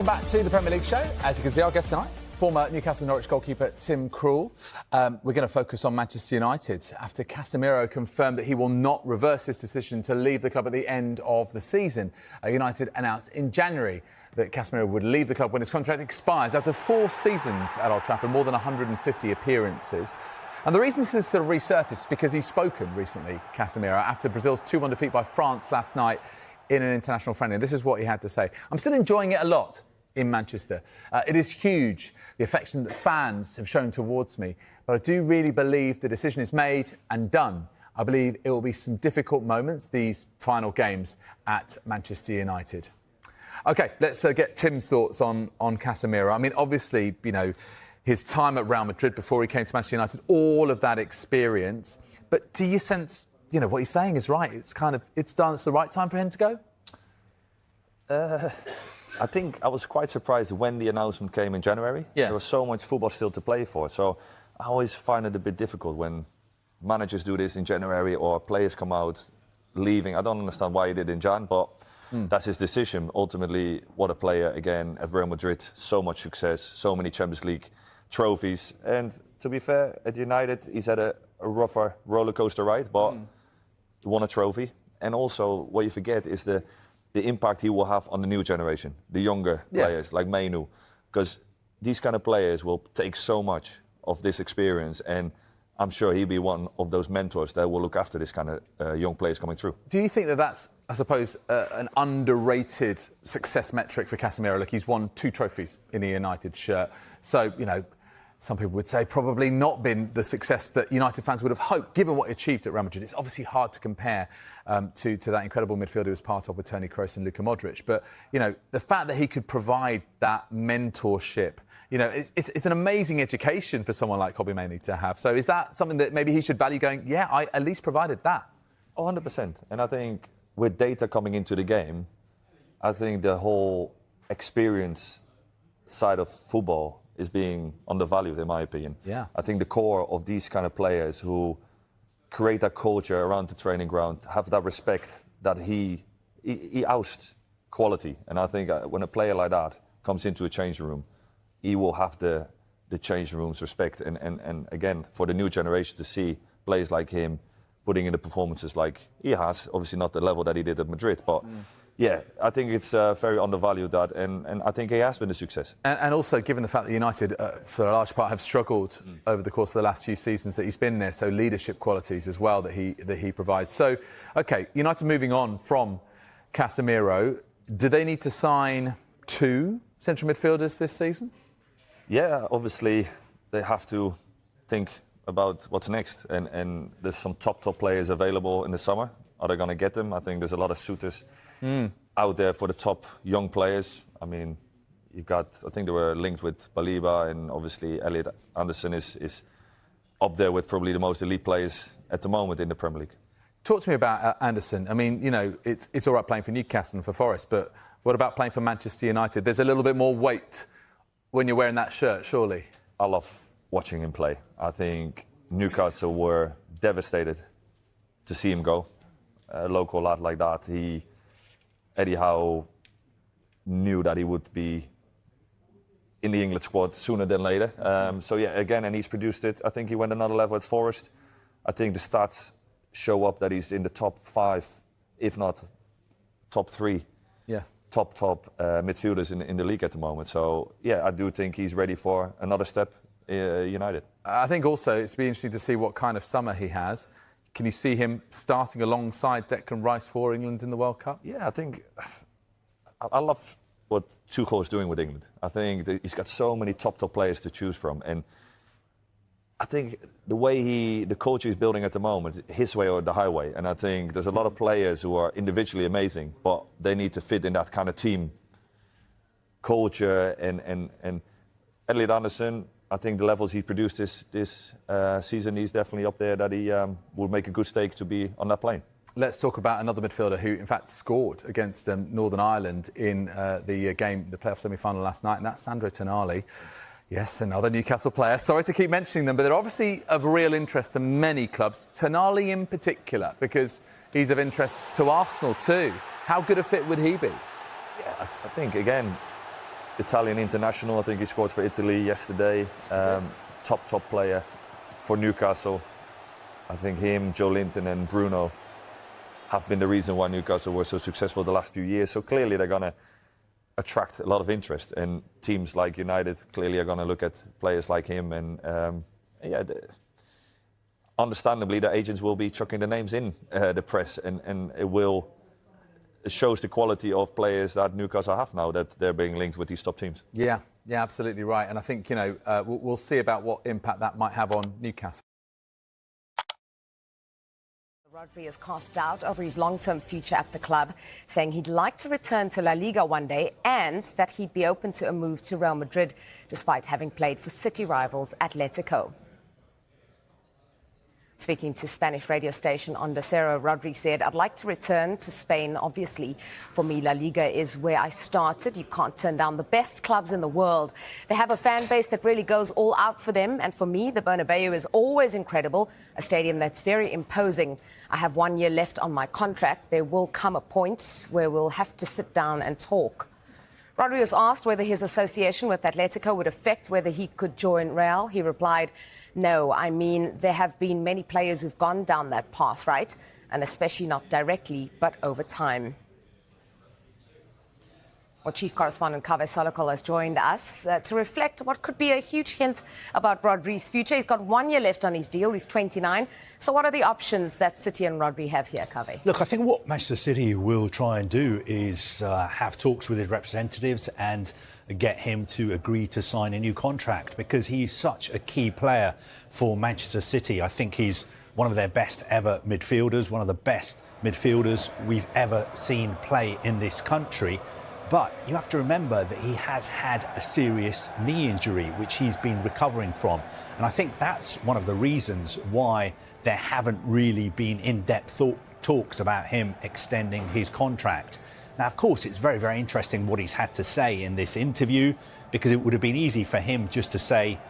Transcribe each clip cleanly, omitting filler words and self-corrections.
Back to the Premier League show. As you can see, our guest tonight, former Newcastle Norwich goalkeeper Tim Krul. We're going to focus on Manchester United after Casemiro confirmed that he will not reverse his decision to leave the club at the end of the season. United announced in January that Casemiro would leave the club when his contract expires after 4 seasons at Old Trafford, more than 150 appearances. And the reason this has sort of resurfaced is because he's spoken recently, Casemiro, after Brazil's 2-1 defeat by France last night in an international friendly. This is what he had to say. "I'm still enjoying it a lot in Manchester. It is huge, the affection that fans have shown towards me, but I do really believe the decision is made and done. I believe it will be some difficult moments, these final games at Manchester United." OK, let's get Tim's thoughts on Casemiro. I mean, obviously, you know, his time at Real Madrid before he came to Manchester United, all of that experience. But do you sense, you know, what he's saying is right? It's done, it's the right time for him to go? I think I was quite surprised when the announcement came in January. Yeah. There was so much football still to play for. So I always find it a bit difficult when managers do this in January or players come out leaving. I don't understand why he did it in Jan, but that's his decision. Ultimately, what a player, again, at Real Madrid. So much success, so many Champions League trophies. And to be fair, at United, he's had a rougher roller coaster ride, but he won a trophy. And also, what you forget is the impact he will have on the new generation, the younger players like Mainu, because these kind of players will take so much of this experience, and I'm sure he'll be one of those mentors that will look after this kind of young players coming through. Do you think that that's, I suppose, an underrated success metric for Casemiro? Like, he's won 2 trophies in a United shirt. So, you know, some people would say probably not been the success that United fans would have hoped, given what he achieved at Real Madrid. It's obviously hard to compare to that incredible midfield he was part of with Toni Kroos and Luka Modric. But, you know, the fact that he could provide that mentorship, you know, it's an amazing education for someone like Kobbie Mainoo to have. So is that something that maybe he should value, going, yeah, I at least provided that? 100%. And I think with data coming into the game, I think the whole experience side of football is being undervalued, in my opinion. Yeah. I think the core of these kind of players who create that culture around the training ground, have that respect that he ousts quality. And I think when a player like that comes into a changing room, he will have the changing room's respect. And again, for the new generation to see players like him putting in the performances like he has, obviously not the level that he did at Madrid, but yeah, I think it's very undervalued, that, and I think he has been a success. And also, given the fact that United, for a large part, have struggled over the course of the last few seasons that he's been there, so leadership qualities as well that he provides. So, OK, United moving on from Casemiro, do they need to sign 2 central midfielders this season? Yeah, obviously they have to think about what's next, and there's some top players available in the summer. Are they going to get them? I think there's a lot of suitors out there for the top young players. I mean, you've got, I think they were linked with Baliba, and obviously Elliot Anderson is up there with probably the most elite players at the moment in the Premier League. Talk to me about Anderson. I mean, you know, it's all right playing for Newcastle and for Forest, but what about playing for Manchester United? There's a little bit more weight when you're wearing that shirt, surely. I love watching him play. I think Newcastle were devastated to see him go. A local lad like that, Eddie Howe knew that he would be in the England squad sooner than later. So yeah, again, and he's produced it. I think he went another level at Forest. I think the stats show up that he's in the top 5, if not top 3. Yeah. Top midfielders in the league at the moment. So yeah, I do think he's ready for another step. United. I think also it's be interesting to see what kind of summer he has. Can you see him starting alongside Declan Rice for England in the World Cup? Yeah, I think I love what Tuchel is doing with England. I think that he's got so many top players to choose from, and I think the way the coach is building at the moment, his way or the highway. And I think there's a lot of players who are individually amazing, but they need to fit in that kind of team culture. And Elliot Anderson, I think the levels he produced this season, he's definitely up there, that he will make a good stake to be on that plane. Let's talk about another midfielder who, in fact, scored against Northern Ireland in the playoff semi-final last night, and that's Sandro Tonali. Yes, another Newcastle player. Sorry to keep mentioning them, but they're obviously of real interest to many clubs, Tonali in particular, because he's of interest to Arsenal too. How good a fit would he be? Yeah, I think, again, Italian international. I think he scored for Italy yesterday. Top player for Newcastle. I think him, Joe Linton and Bruno have been the reason why Newcastle were so successful the last few years. So clearly they're going to attract a lot of interest. And teams like United clearly are going to look at players like him. And understandably, the agents will be chucking the names in the press. And it shows the quality of players that Newcastle have now, that they're being linked with these top teams. Yeah, absolutely right. And I think, we'll see about what impact that might have on Newcastle. Rodri has cast doubt over his long-term future at the club, saying he'd like to return to La Liga one day and that he'd be open to a move to Real Madrid, despite having played for City rivals Atletico. Speaking to Spanish radio station Onda Cero, Rodri said, "I'd like to return to Spain. Obviously, for me, La Liga is where I started. You can't turn down the best clubs in the world. They have a fan base that really goes all out for them. And for me, the Bernabeu is always incredible, a stadium that's very imposing. I have 1 year left on my contract. There will come a point where we'll have to sit down and talk." Rodri was asked whether his association with Atletico would affect whether he could join Real. He replied, "No, I mean, there have been many players who've gone down that path, right? And especially not directly, but over time." Our chief correspondent, Kave Solokol, has joined us to reflect what could be a huge hint about Rodri's future. He's got 1 year left on his deal. He's 29. So what are the options that City and Rodri have here, Kave? Look, I think what Manchester City will try and do is have talks with his representatives and get him to agree to sign a new contract, because he's such a key player for Manchester City. I think he's one of their best ever midfielders, one of the best midfielders we've ever seen play in this country. But you have to remember that he has had a serious knee injury, which he's been recovering from. And I think that's one of the reasons why there haven't really been in-depth talks about him extending his contract. Now, of course, it's very, very interesting what he's had to say in this interview, because it would have been easy for him just to say,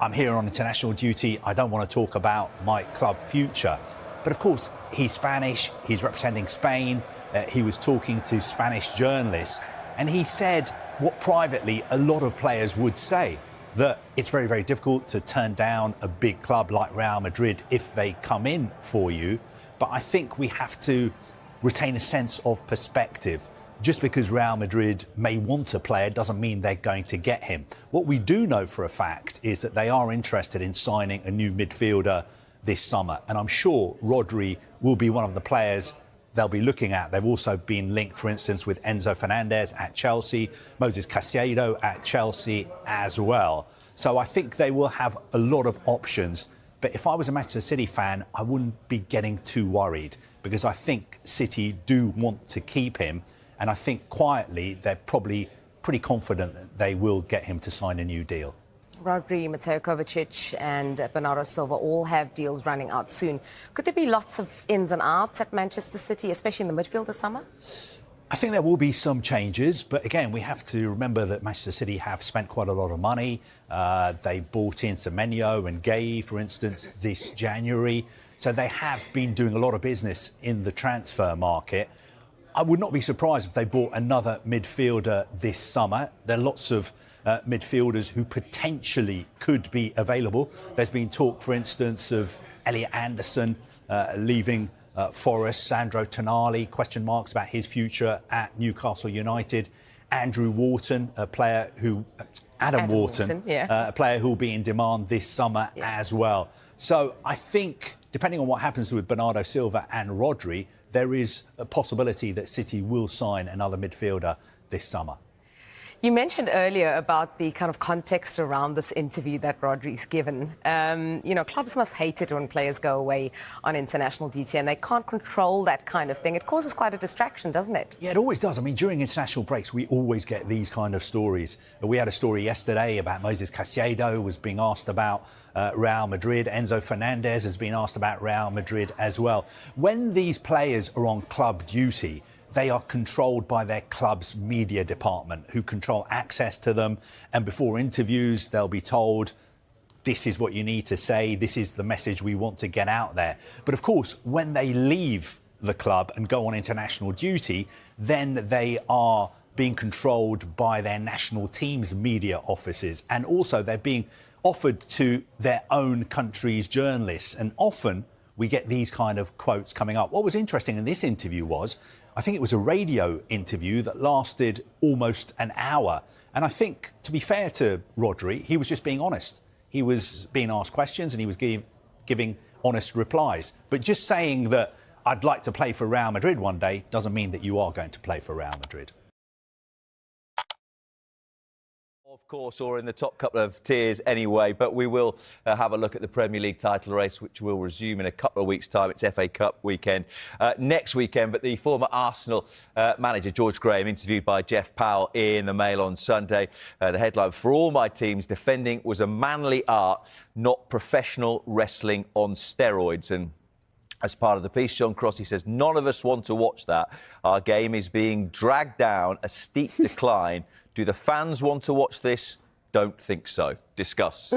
"I'm here on international duty. I don't want to talk about my club future." But of course, he's Spanish. He's representing Spain. He was talking to Spanish journalists. And he said what privately a lot of players would say, that it's very, very difficult to turn down a big club like Real Madrid if they come in for you. But I think we have to retain a sense of perspective. Just because Real Madrid may want a player doesn't mean they're going to get him. What we do know for a fact is that they are interested in signing a new midfielder this summer. And I'm sure Rodri will be one of the players they'll be looking at. They've also been linked, for instance, with Enzo Fernandez at Chelsea, Moses Caicedo at Chelsea as well. So I think they will have a lot of options. But if I was a Manchester City fan, I wouldn't be getting too worried, because I think City do want to keep him. And I think quietly, they're probably pretty confident that they will get him to sign a new deal. Rodri, Mateo Kovacic and Bernardo Silva all have deals running out soon. Could there be lots of ins and outs at Manchester City, especially in the midfield this summer? I think there will be some changes, but again, we have to remember that Manchester City have spent quite a lot of money. They bought in Semenyo and Gay, for instance, this January. So they have been doing a lot of business in the transfer market. I would not be surprised if they bought another midfielder this summer. There are lots of midfielders who potentially could be available. There's been talk, for instance, of Elliot Anderson leaving Forest, Sandro Tonali, question marks about his future at Newcastle United, Andrew Wharton, a player who... Adam Wharton, a player who will be in demand this summer as well. So I think, depending on what happens with Bernardo Silva and Rodri, there is a possibility that City will sign another midfielder this summer. You mentioned earlier about the kind of context around this interview that Rodri's given. Clubs must hate it when players go away on international duty and they can't control that kind of thing. It causes quite a distraction, doesn't it? Yeah, it always does. I mean, during international breaks, we always get these kind of stories. We had a story yesterday about Moses Caicedo was being asked about Real Madrid. Enzo Fernandez has been asked about Real Madrid as well. When these players are on club duty, they are controlled by their club's media department, who control access to them. And before interviews, they'll be told, this is what you need to say, this is the message we want to get out there. But of course, when they leave the club and go on international duty, then they are being controlled by their national team's media offices, and also they're being offered to their own country's journalists. And often we get these kind of quotes coming up. What was interesting in this interview was, I think it was a radio interview that lasted almost an hour. And I think, to be fair to Rodri, he was just being honest. He was being asked questions and he was giving honest replies. But just saying that I'd like to play for Real Madrid one day doesn't mean that you are going to play for Real Madrid. Of course, or in the top couple of tiers anyway, but we will have a look at the Premier League title race, which will resume in a couple of weeks' time. It's FA Cup weekend next weekend, but the former Arsenal manager, George Graham, interviewed by Jeff Powell in the Mail on Sunday. The headline, "For all my teams, defending was a manly art, not professional wrestling on steroids." And as part of the piece, John Crossy says, "None of us want to watch that. Our game is being dragged down a steep decline. Do the fans want to watch this? Don't think so." Discuss.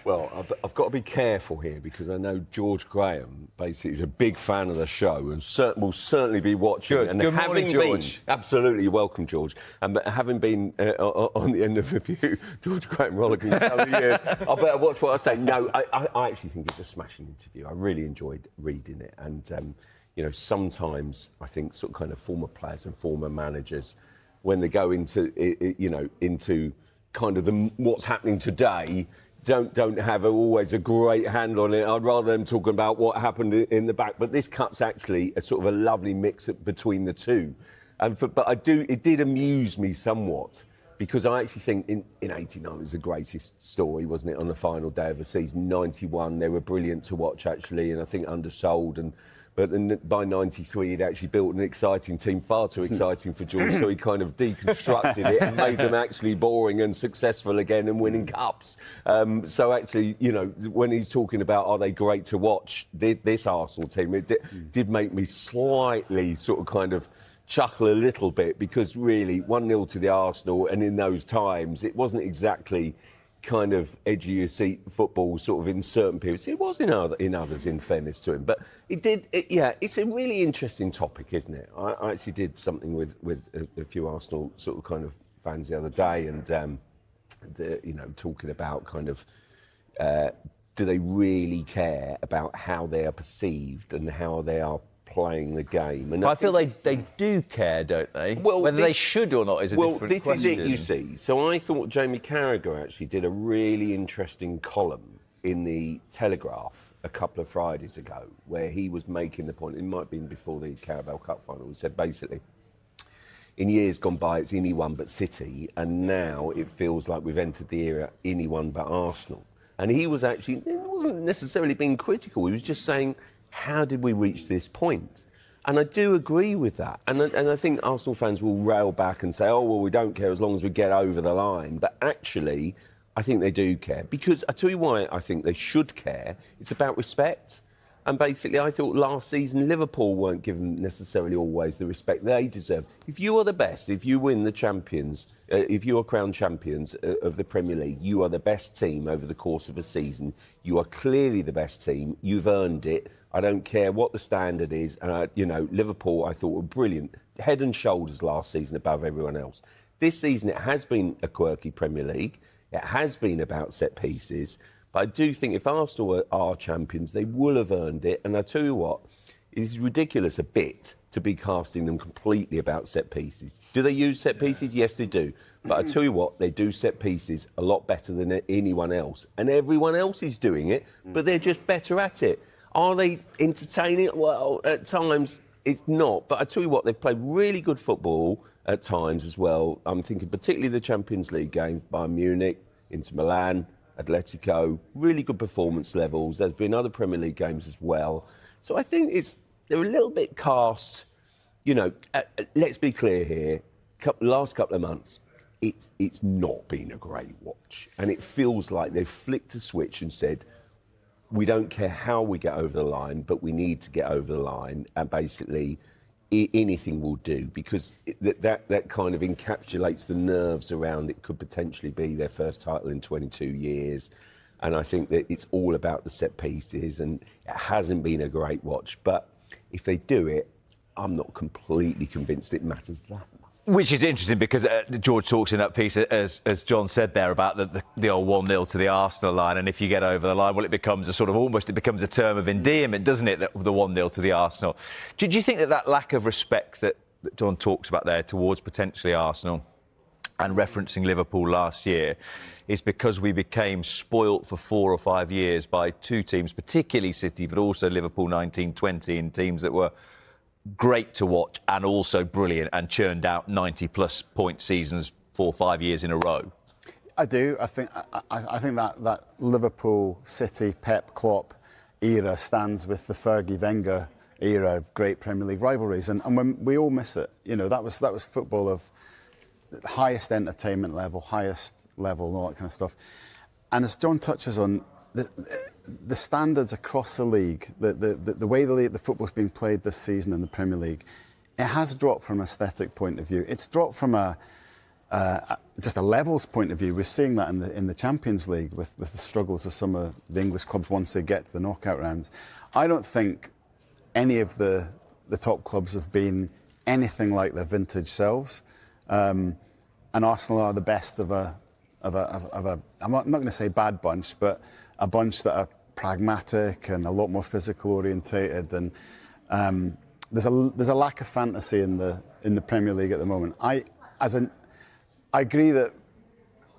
Well, I've got to be careful here because I know George Graham basically is a big fan of the show and will certainly be watching. Good. And Good morning, George. Absolutely, welcome, George. And having been on the end of a few George Graham rollicking over the years, I better watch what I say. No, I actually think it's a smashing interview. I really enjoyed reading it. And, you know, sometimes I think sort of kind of former players and former managers, when they go into, you know, into kind of what's happening today, don't have always a great handle on it. I'd rather them talking about what happened in the back. But this cut's actually a sort of a lovely mix between the two. But it did amuse me somewhat because I actually think in 89 was the greatest story, wasn't it, on the final day of the season. 91, they were brilliant to watch, actually, and I think undersold. But then by 93, he'd actually built an exciting team, far too exciting for George, so he kind of deconstructed it and made them actually boring and successful again and winning cups. So actually, you know, when he's talking about are they great to watch, this Arsenal team, it did make me slightly sort of kind of chuckle a little bit because really 1-0 to the Arsenal, and in those times, it wasn't exactly kind of edge of your seat football sort of in certain periods. It was in others, in fairness to him. But yeah, it's a really interesting topic, isn't it? I actually did something with a few Arsenal sort of kind of fans the other day, and you know, talking about kind of do they really care about how they are perceived and how they are playing the game? And I feel they do care, don't they? Well, whether they should or not is a different question. Well, this is it, you see. So I thought Jamie Carragher actually did a really interesting column in the Telegraph a couple of Fridays ago where he was making the point, it might have been before the Carabao Cup final, he said basically, in years gone by, it's anyone but City, and now it feels like we've entered the era anyone but Arsenal. And he was actually, it wasn't necessarily being critical, he was just saying, how did we reach this point? And I do agree with that. And I think Arsenal fans will rail back and say, oh, well, we don't care as long as we get over the line. But actually, I think they do care. Because I tell you why I think they should care. It's about respect. And basically, I thought last season Liverpool weren't given necessarily always the respect they deserve. If you are the best, if you win the champions, if you are crowned champions of the Premier League, you are the best team over the course of a season. You are clearly the best team. You've earned it. I don't care what the standard is. You know, Liverpool, I thought, were brilliant. Head and shoulders last season above everyone else. This season, it has been a quirky Premier League. It has been about set pieces. But I do think if Arsenal are champions, they will have earned it. And I tell you what, it's ridiculous a bit to be casting them completely about set pieces. Do they use set pieces? Yes, they do. But I tell you what, they do set pieces a lot better than anyone else. And everyone else is doing it, but they're just better at it. Are they entertaining? Well, at times it's not. But I tell you what, they've played really good football at times as well. I'm thinking particularly the Champions League game by Munich, Inter Milan, Atletico, really good performance levels. There's been other Premier League games as well. So I think they're a little bit cast, you know, let's be clear here, last couple of months, it's not been a great watch. And it feels like they've flicked a switch and said, we don't care how we get over the line, but we need to get over the line, and basically anything will do, because that kind of encapsulates the nerves around it. Could potentially be their first title in 22 years. And I think that it's all about the set pieces, and it hasn't been a great watch. But if they do it, I'm not completely convinced it matters that much. Which is interesting because George talks in that piece, as John said there, about the old 1-0 to the Arsenal line, and if you get over the line, well, it becomes a term of endearment, doesn't it, the 1-0 to the Arsenal. Do you think that lack of respect that John talks about there towards potentially Arsenal and referencing Liverpool last year is because we became spoilt for 4 or 5 years by two teams, particularly City, but also Liverpool 19-20, and teams that were great to watch and also brilliant and churned out 90-plus point seasons 4 or 5 years in a row? I do. I think that Liverpool, City, Pep, Klopp era stands with the Fergie Wenger era of great Premier League rivalries, and when we all miss it. You know, that was football of the highest entertainment level, highest level, and all that kind of stuff. And as John touches on, the standards across the league, the way the football's being played this season in the Premier League, it has dropped from an aesthetic point of view. It's dropped from just a levels point of view. We're seeing that in the Champions League with the struggles of some of the English clubs once they get to the knockout rounds. I don't think any of the top clubs have been anything like their vintage selves, and Arsenal are the best of a I'm not going to say bad bunch, but a bunch that are pragmatic and a lot more physical orientated, and there's a lack of fantasy in the Premier League at the moment. I agree that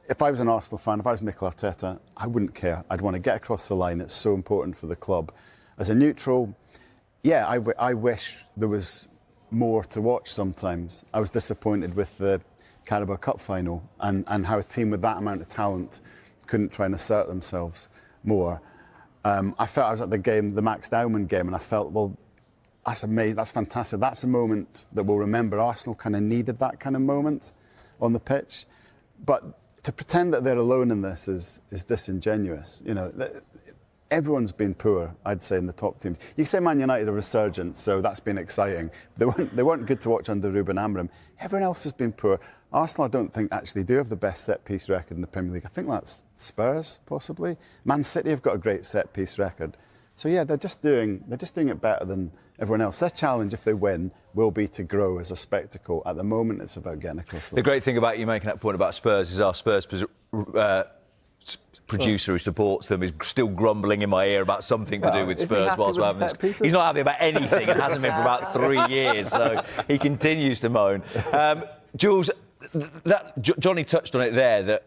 if I was an Arsenal fan, if I was Mikel Arteta, I wouldn't care. I'd want to get across the line. It's so important for the club. As a neutral, yeah, I wish there was more to watch sometimes. I was disappointed with the Carabao Cup final and how a team with that amount of talent couldn't try and assert themselves more. I felt I was at the Max Dowman game, and I felt, well, that's amazing, that's fantastic. That's a moment that we'll remember. Arsenal kind of needed that kind of moment on the pitch. But to pretend that they're alone in this is disingenuous. You know, everyone's been poor, I'd say, in the top teams. You can say Man United are resurgent, so that's been exciting. They weren't good to watch under Ruben Amorim. Everyone else has been poor. Arsenal, I don't think, actually do have the best set-piece record in the Premier League. I think that's Spurs, possibly. Man City have got a great set-piece record. So yeah, they're just doing it better than everyone else. Their challenge, if they win, will be to grow as a spectacle. At the moment, it's about getting across the line. The great thing about you making that point about Spurs is our Spurs producer who supports them is still grumbling in my ear about something to do with Spurs whilst we're having this. He's not happy about anything and hasn't been for about 3 years, so he continues to moan. Jules, Johnny touched on it there, that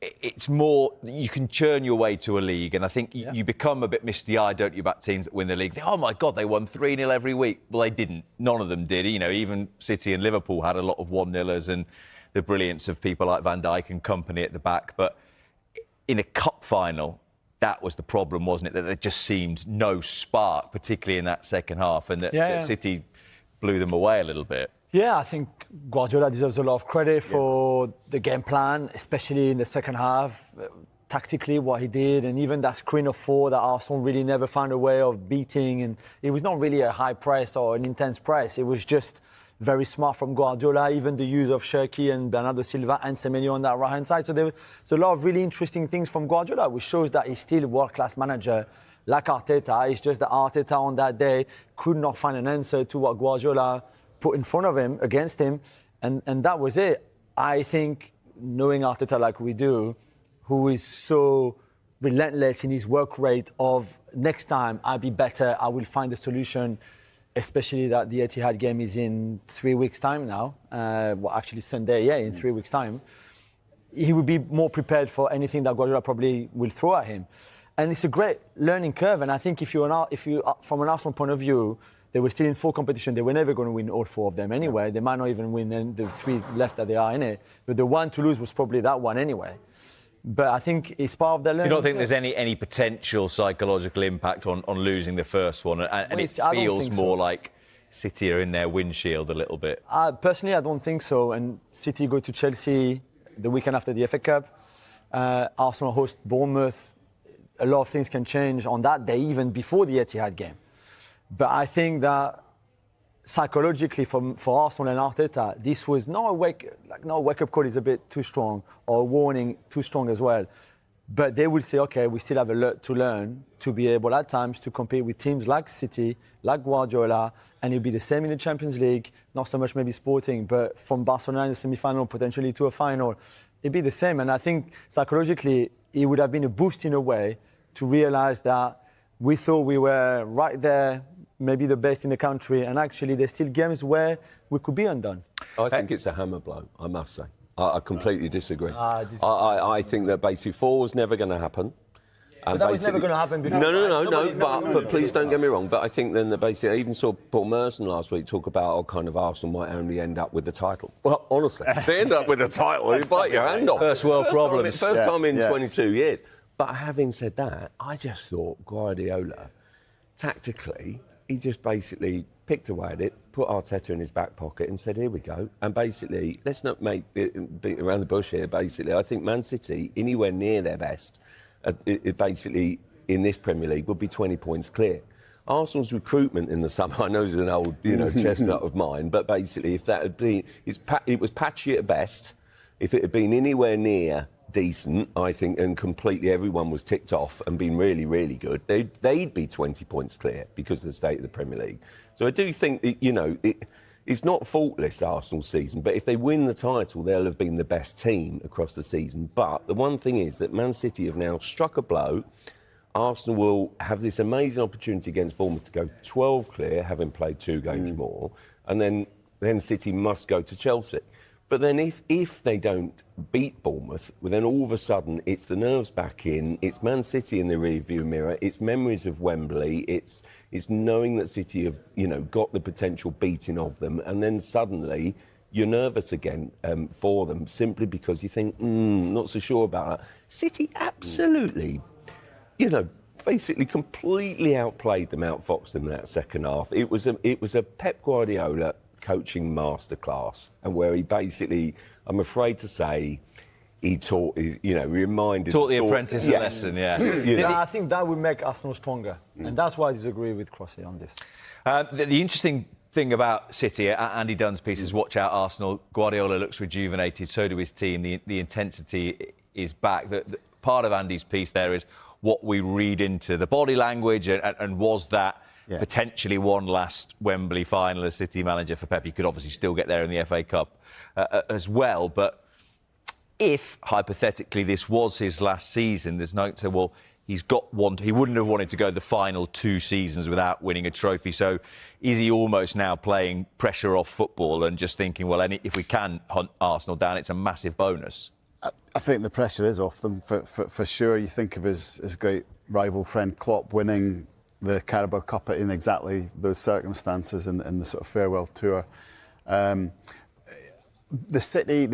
it's more, you can churn your way to a league, and I think you become a bit misty-eyed, don't you, about teams that win the league. Oh my God, they won 3-0 every week. Well, they didn't. None of them did. You know, even City and Liverpool had a lot of 1-0ers and the brilliance of people like Van Dijk and company at the back. But in a cup final, that was the problem, wasn't it? That there just seemed no spark, particularly in that second half, and that City blew them away a little bit. Yeah, I think Guardiola deserves a lot of credit for the game plan, especially in the second half, tactically what he did, and even that screen of 4 that Arsenal really never found a way of beating. And it was not really a high press or an intense press. It was just very smart from Guardiola, even the use of Cherki and Bernardo Silva and Semenyo on that right-hand side. So there's a lot of really interesting things from Guardiola, which shows that he's still a world-class manager like Arteta. It's just that Arteta on that day could not find an answer to what Guardiola put in front of him, against him, and that was it. I think, knowing Arteta like we do, who is so relentless in his work rate of next time I'll be better, I will find a solution, especially that the Etihad game is in 3 weeks' time now. Well, actually Sunday, in 3 weeks' time. He will be more prepared for anything that Guardiola probably will throw at him. And it's a great learning curve, and I think if you from an Arsenal point of view, they were still in 4 competition. They were never going to win all 4 of them anyway. They might not even win the 3 left that they are in it. But the one to lose was probably that one anyway. But I think it's part of their learning. You don't think there's any potential psychological impact on losing the first one? And it feels more like City are in their windshield a little bit. Personally, I don't think so. And City go to Chelsea the weekend after the FA Cup. Arsenal host Bournemouth. A lot of things can change on that day, even before the Etihad game. But I think that psychologically for Arsenal and Arteta, this was not a wake-up call is a bit too strong, or a warning too strong as well. But they will say, OK, we still have a lot to learn to be able at times to compete with teams like City, like Guardiola, and it'll be the same in the Champions League, not so much maybe Sporting, but from Barcelona in the semi-final, potentially to a final, it'd be the same. And I think psychologically, it would have been a boost in a way to realise that we thought we were right there, maybe the best in the country, and actually there's still games where we could be undone. I think it's a hammer blow, I must say. I completely disagree. I think that basically 4 was never going to happen. But that was never going to happen before. No, but please don't get me wrong. But I think then that basically, I even saw Paul Merson last week talk about kind of Arsenal might only end up with the title. Well, honestly, if they end up with the title, you bite your hand off. First world problems. First time in 22 years. But having said that, I just thought Guardiola, tactically, he just basically picked away at it, put Arteta in his back pocket and said, here we go. And basically, let's not beat around the bush here, basically. I think Man City, anywhere near their best, it basically, in this Premier League, would be 20 points clear. Arsenal's recruitment in the summer, I know it's an old chestnut of mine, but basically, if that had been, it was patchy at best. If it had been anywhere near decent, I think, and completely everyone was ticked off and been really, really good, they'd be 20 points clear because of the state of the Premier League. So I do think that, it's not faultless, Arsenal's season, but if they win the title, they'll have been the best team across the season. But the one thing is that Man City have now struck a blow. Arsenal will have this amazing opportunity against Bournemouth to go 12 clear, having played 2 games more, and then City must go to Chelsea. But then if they don't beat Bournemouth, well, then all of a sudden it's the nerves back in, it's Man City in the rearview mirror, it's memories of Wembley, it's knowing that City have, got the potential beating of them, and then suddenly you're nervous again for them, simply because you think, not so sure about that. City absolutely, basically completely outplayed them, outfoxed them in that second half. It was a Pep Guardiola coaching masterclass, and where he basically, I'm afraid to say, he taught, reminded... Taught the apprentice a lesson, yeah. I think that would make Arsenal stronger, and that's why I disagree with Crossy on this. The interesting thing about City, Andy Dunn's piece is watch out Arsenal. Guardiola looks rejuvenated, so do his team. The intensity is back. The part of Andy's piece there is what we read into the body language, and was that potentially one last Wembley final as City manager for Pep. He could obviously still get there in the FA Cup as well. But if, hypothetically, this was his last season, there's no say, well, he's got one. He wouldn't have wanted to go the final 2 seasons without winning a trophy. So is he almost now playing pressure off football and just thinking, well, if we can hunt Arsenal down, it's a massive bonus? I think the pressure is off them, for sure. You think of his great rival friend Klopp winning the Carabao Cup in exactly those circumstances in the sort of farewell tour. The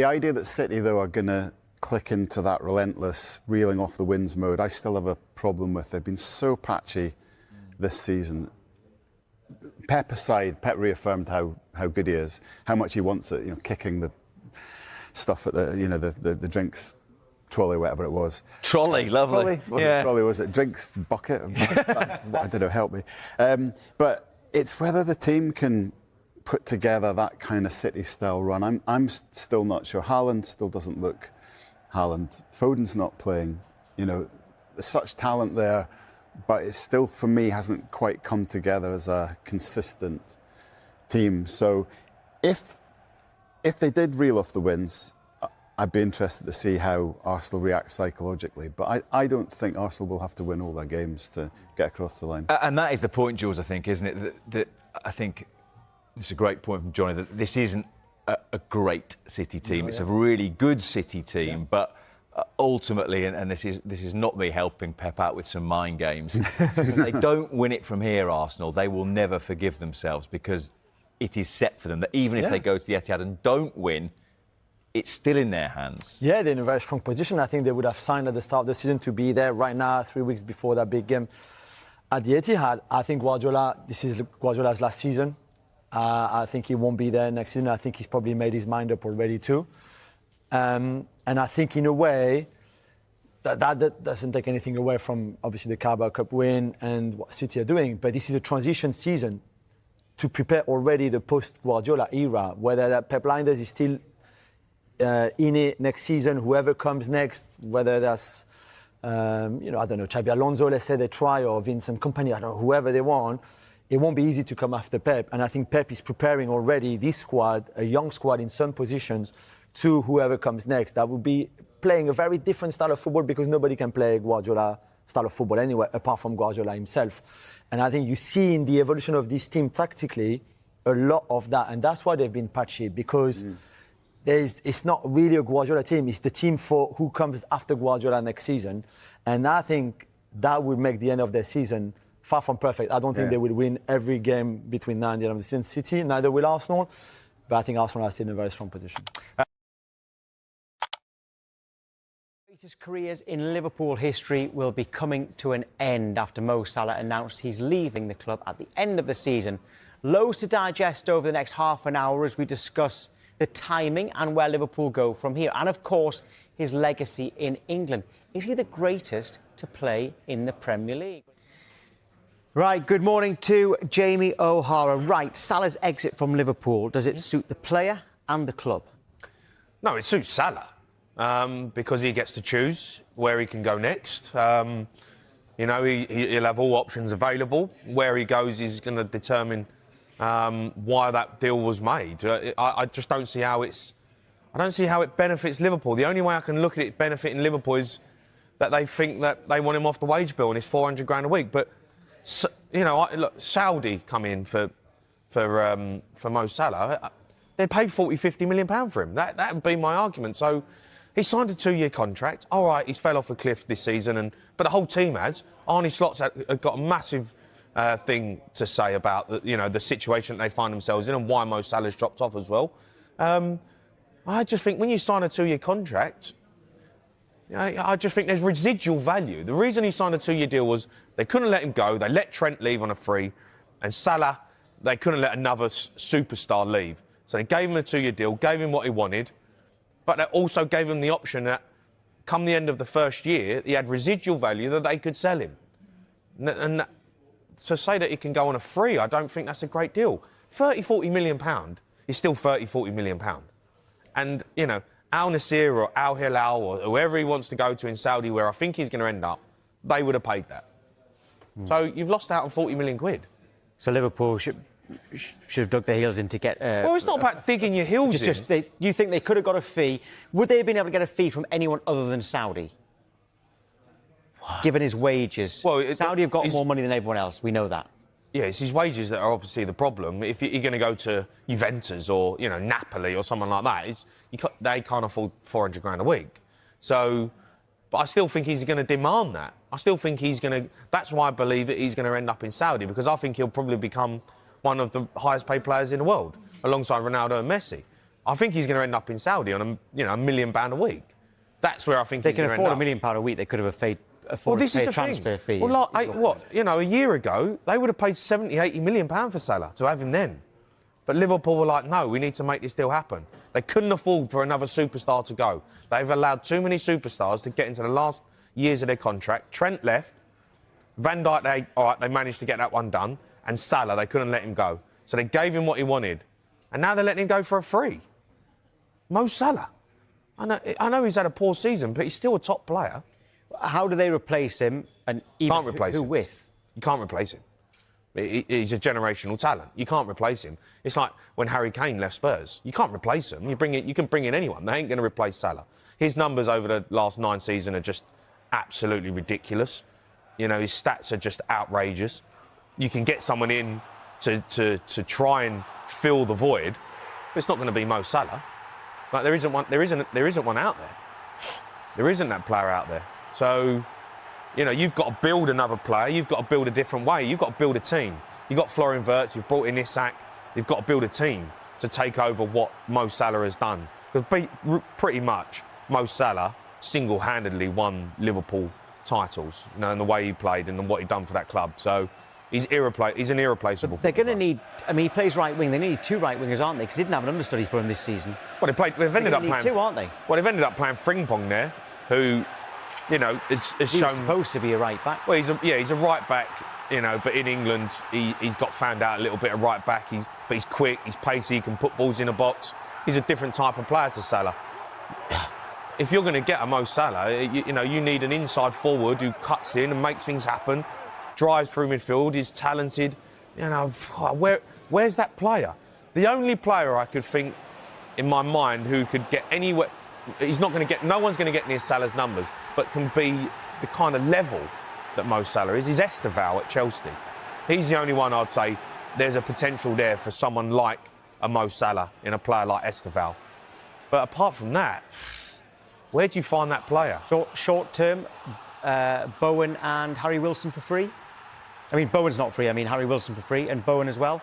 idea that City, though, are going to click into that relentless reeling off the wins mode, I still have a problem with. They've been so patchy this season. Pep aside, Pep reaffirmed how good he is, how much he wants it, kicking the stuff at the drinks trolley, whatever it was. Trolley, lovely. Trolley? Wasn't it trolley, was it? Drinks bucket? I don't know, help me. But it's whether the team can put together that kind of City-style run. I'm still not sure. Haaland still doesn't look Haaland. Foden's not playing. There's such talent there, but it still, for me, hasn't quite come together as a consistent team. So if they did reel off the wins, I'd be interested to see how Arsenal react psychologically. But I don't think Arsenal will have to win all their games to get across the line. And that is the point, Jules, I think, isn't it? That I think it's a great point from Johnny, that this isn't a great City team. It's a really good City team, but ultimately, and this is not me helping Pep out with some mind games, if they don't win it from here, Arsenal, they will never forgive themselves, because it is set for them that even if they go to the Etihad and don't win, it's still in their hands. Yeah, they're in a very strong position. I think they would have signed at the start of the season to be there right now, 3 weeks before that big game at the Etihad. I think this is Guardiola's last season. I think he won't be there next season. I think he's probably made his mind up already too. And I think in a way, that doesn't take anything away from obviously the Carabao Cup win and what City are doing. But this is a transition season to prepare already the post-Guardiola era, whether that Pep Linders is still in it next season, whoever comes next, whether that's you know, I don't know, Xabi Alonso, let's say they try, or Vincent Kompany, I don't know, whoever they want, it won't be easy to come after Pep. And I think Pep is preparing already this squad, a young squad in some positions, to whoever comes next. That would be playing a very different style of football, because nobody can play Guardiola style of football anyway, apart from Guardiola himself. And I think you see in the evolution of this team tactically a lot of that. And that's why they've been patchy, because it's not really a Guardiola team. It's the team for who comes after Guardiola next season. And I think that will make the end of their season far from perfect. I don't think they will win every game between now and the end of the season. City, neither will Arsenal. But I think Arsenal are still in a very strong position. Greatest careers in Liverpool history will be coming to an end after Mo Salah announced he's leaving the club at the end of the season. Loads to digest over the next half an hour as we discuss the timing and where Liverpool go from here. And, of course, his legacy in England. Is he the greatest to play in the Premier League? Right, good morning to Jamie O'Hara. Right, Salah's exit from Liverpool, does it suit the player and the club? No, it suits Salah because he gets to choose where he can go next. You know, he'll have all options available. Where he goes is going to determine why that deal was made. I just don't see how I don't see how it benefits Liverpool. The only way I can look at it benefiting Liverpool is that they think that they want him off the wage bill and it's 400 grand a week. But you know, look, Saudi come in for Mo Salah. They'd pay 40-50 million pound for him. That would be my argument. So he signed a 2-year contract. All right, he's fell off a cliff this season, but the whole team has. Arne Slot's got a massive thing to say about the situation that they find themselves in and why Mo Salah's dropped off as well. I just think when you sign a 2-year contract, I just think there's residual value. The reason he signed a 2-year deal was they couldn't let him go. They let Trent leave on a free, and Salah, they couldn't let another superstar leave. So they gave him a 2-year deal, gave him what he wanted, but they also gave him the option that come the end of the first year, he had residual value that they could sell him. And to say that he can go on a free, I don't think that's a great deal. 30-40 million pound is still 30-40 million pound. And, you know, Al Nassr or Al Hilal or whoever he wants to go to in Saudi, where I think he's going to end up, they would have paid that. So you've lost out on 40 million quid. So Liverpool should have dug their heels in to get... well, it's not about digging your heels in. You think they could have got a fee? Would they have been able to get a fee from anyone other than Saudi? Given his wages. Well, Saudi have got more money than everyone else. We know that. Yeah, it's his wages that are obviously the problem. If you're going to go to Juventus or, you know, Napoli or someone like that, they can't afford 400 grand a week. So, but I still think he's going to demand that. I still think he's going to... That's why I believe that he's going to end up in Saudi, because I think he'll probably become one of the highest paid players in the world, alongside Ronaldo and Messi. I think he's going to end up in Saudi on $1 million a week. That's where I think he's going to end up. They can afford £1 million a week. They could have afforded to pay a transfer fee. Well, a year ago, they would have paid 70-80 million pound for Salah to have him then. But Liverpool were like, no, we need to make this deal happen. They couldn't afford for another superstar to go. They've allowed too many superstars to get into the last years of their contract. Trent left. Van Dijk, they managed to get that one done. And Salah, they couldn't let him go. So they gave him what he wanted. And now they're letting him go for a free. Mo Salah. I know he's had a poor season, but he's still a top player. How do they replace him? And even can't replace him. Who with? You can't replace him. He's a generational talent. You can't replace him. It's like when Harry Kane left Spurs. You can't replace him. You can bring in anyone. They ain't going to replace Salah. His numbers over the last 9 seasons are just absolutely ridiculous. You know, his stats are just outrageous. You can get someone in to try and fill the void, but it's not going to be Mo Salah. Like there isn't one out there. There isn't that player out there. So, you know, you've got to build another player. You've got to build a different way. You've got to build a team. You've got Florian Wirtz. You've brought in Isak. You've got to build a team to take over what Mo Salah has done. Because pretty much Mo Salah single-handedly won Liverpool titles, you know, and the way he played and what he'd done for that club. So he's an irreplaceable. They're going to need... I mean, he plays right wing. They need 2 right wingers, aren't they? Because they didn't have an understudy for him this season. Well, they've ended up playing... 2, aren't they? Well, they've ended up playing Frimpong there, who... You know, has shown... He's supposed to be a right back. Well, he's a right back, you know, but in England, he's got found out a little bit of right back. But he's quick, he's pacey, he can put balls in a box. He's a different type of player to Salah. if you're going to get a Mo Salah, you need an inside forward who cuts in and makes things happen, drives through midfield, is talented. Where's that player? The only player I could think in my mind who could get anywhere, no one's going to get near Salah's numbers, but can be the kind of level that Mo Salah is Esteval at Chelsea. He's the only one I'd say there's a potential there for someone like a Mo Salah in a player like Esteval. But apart from that, where do you find that player? Short term, Bowen and Harry Wilson for free. I mean, Bowen's not free. I mean, Harry Wilson for free and Bowen as well,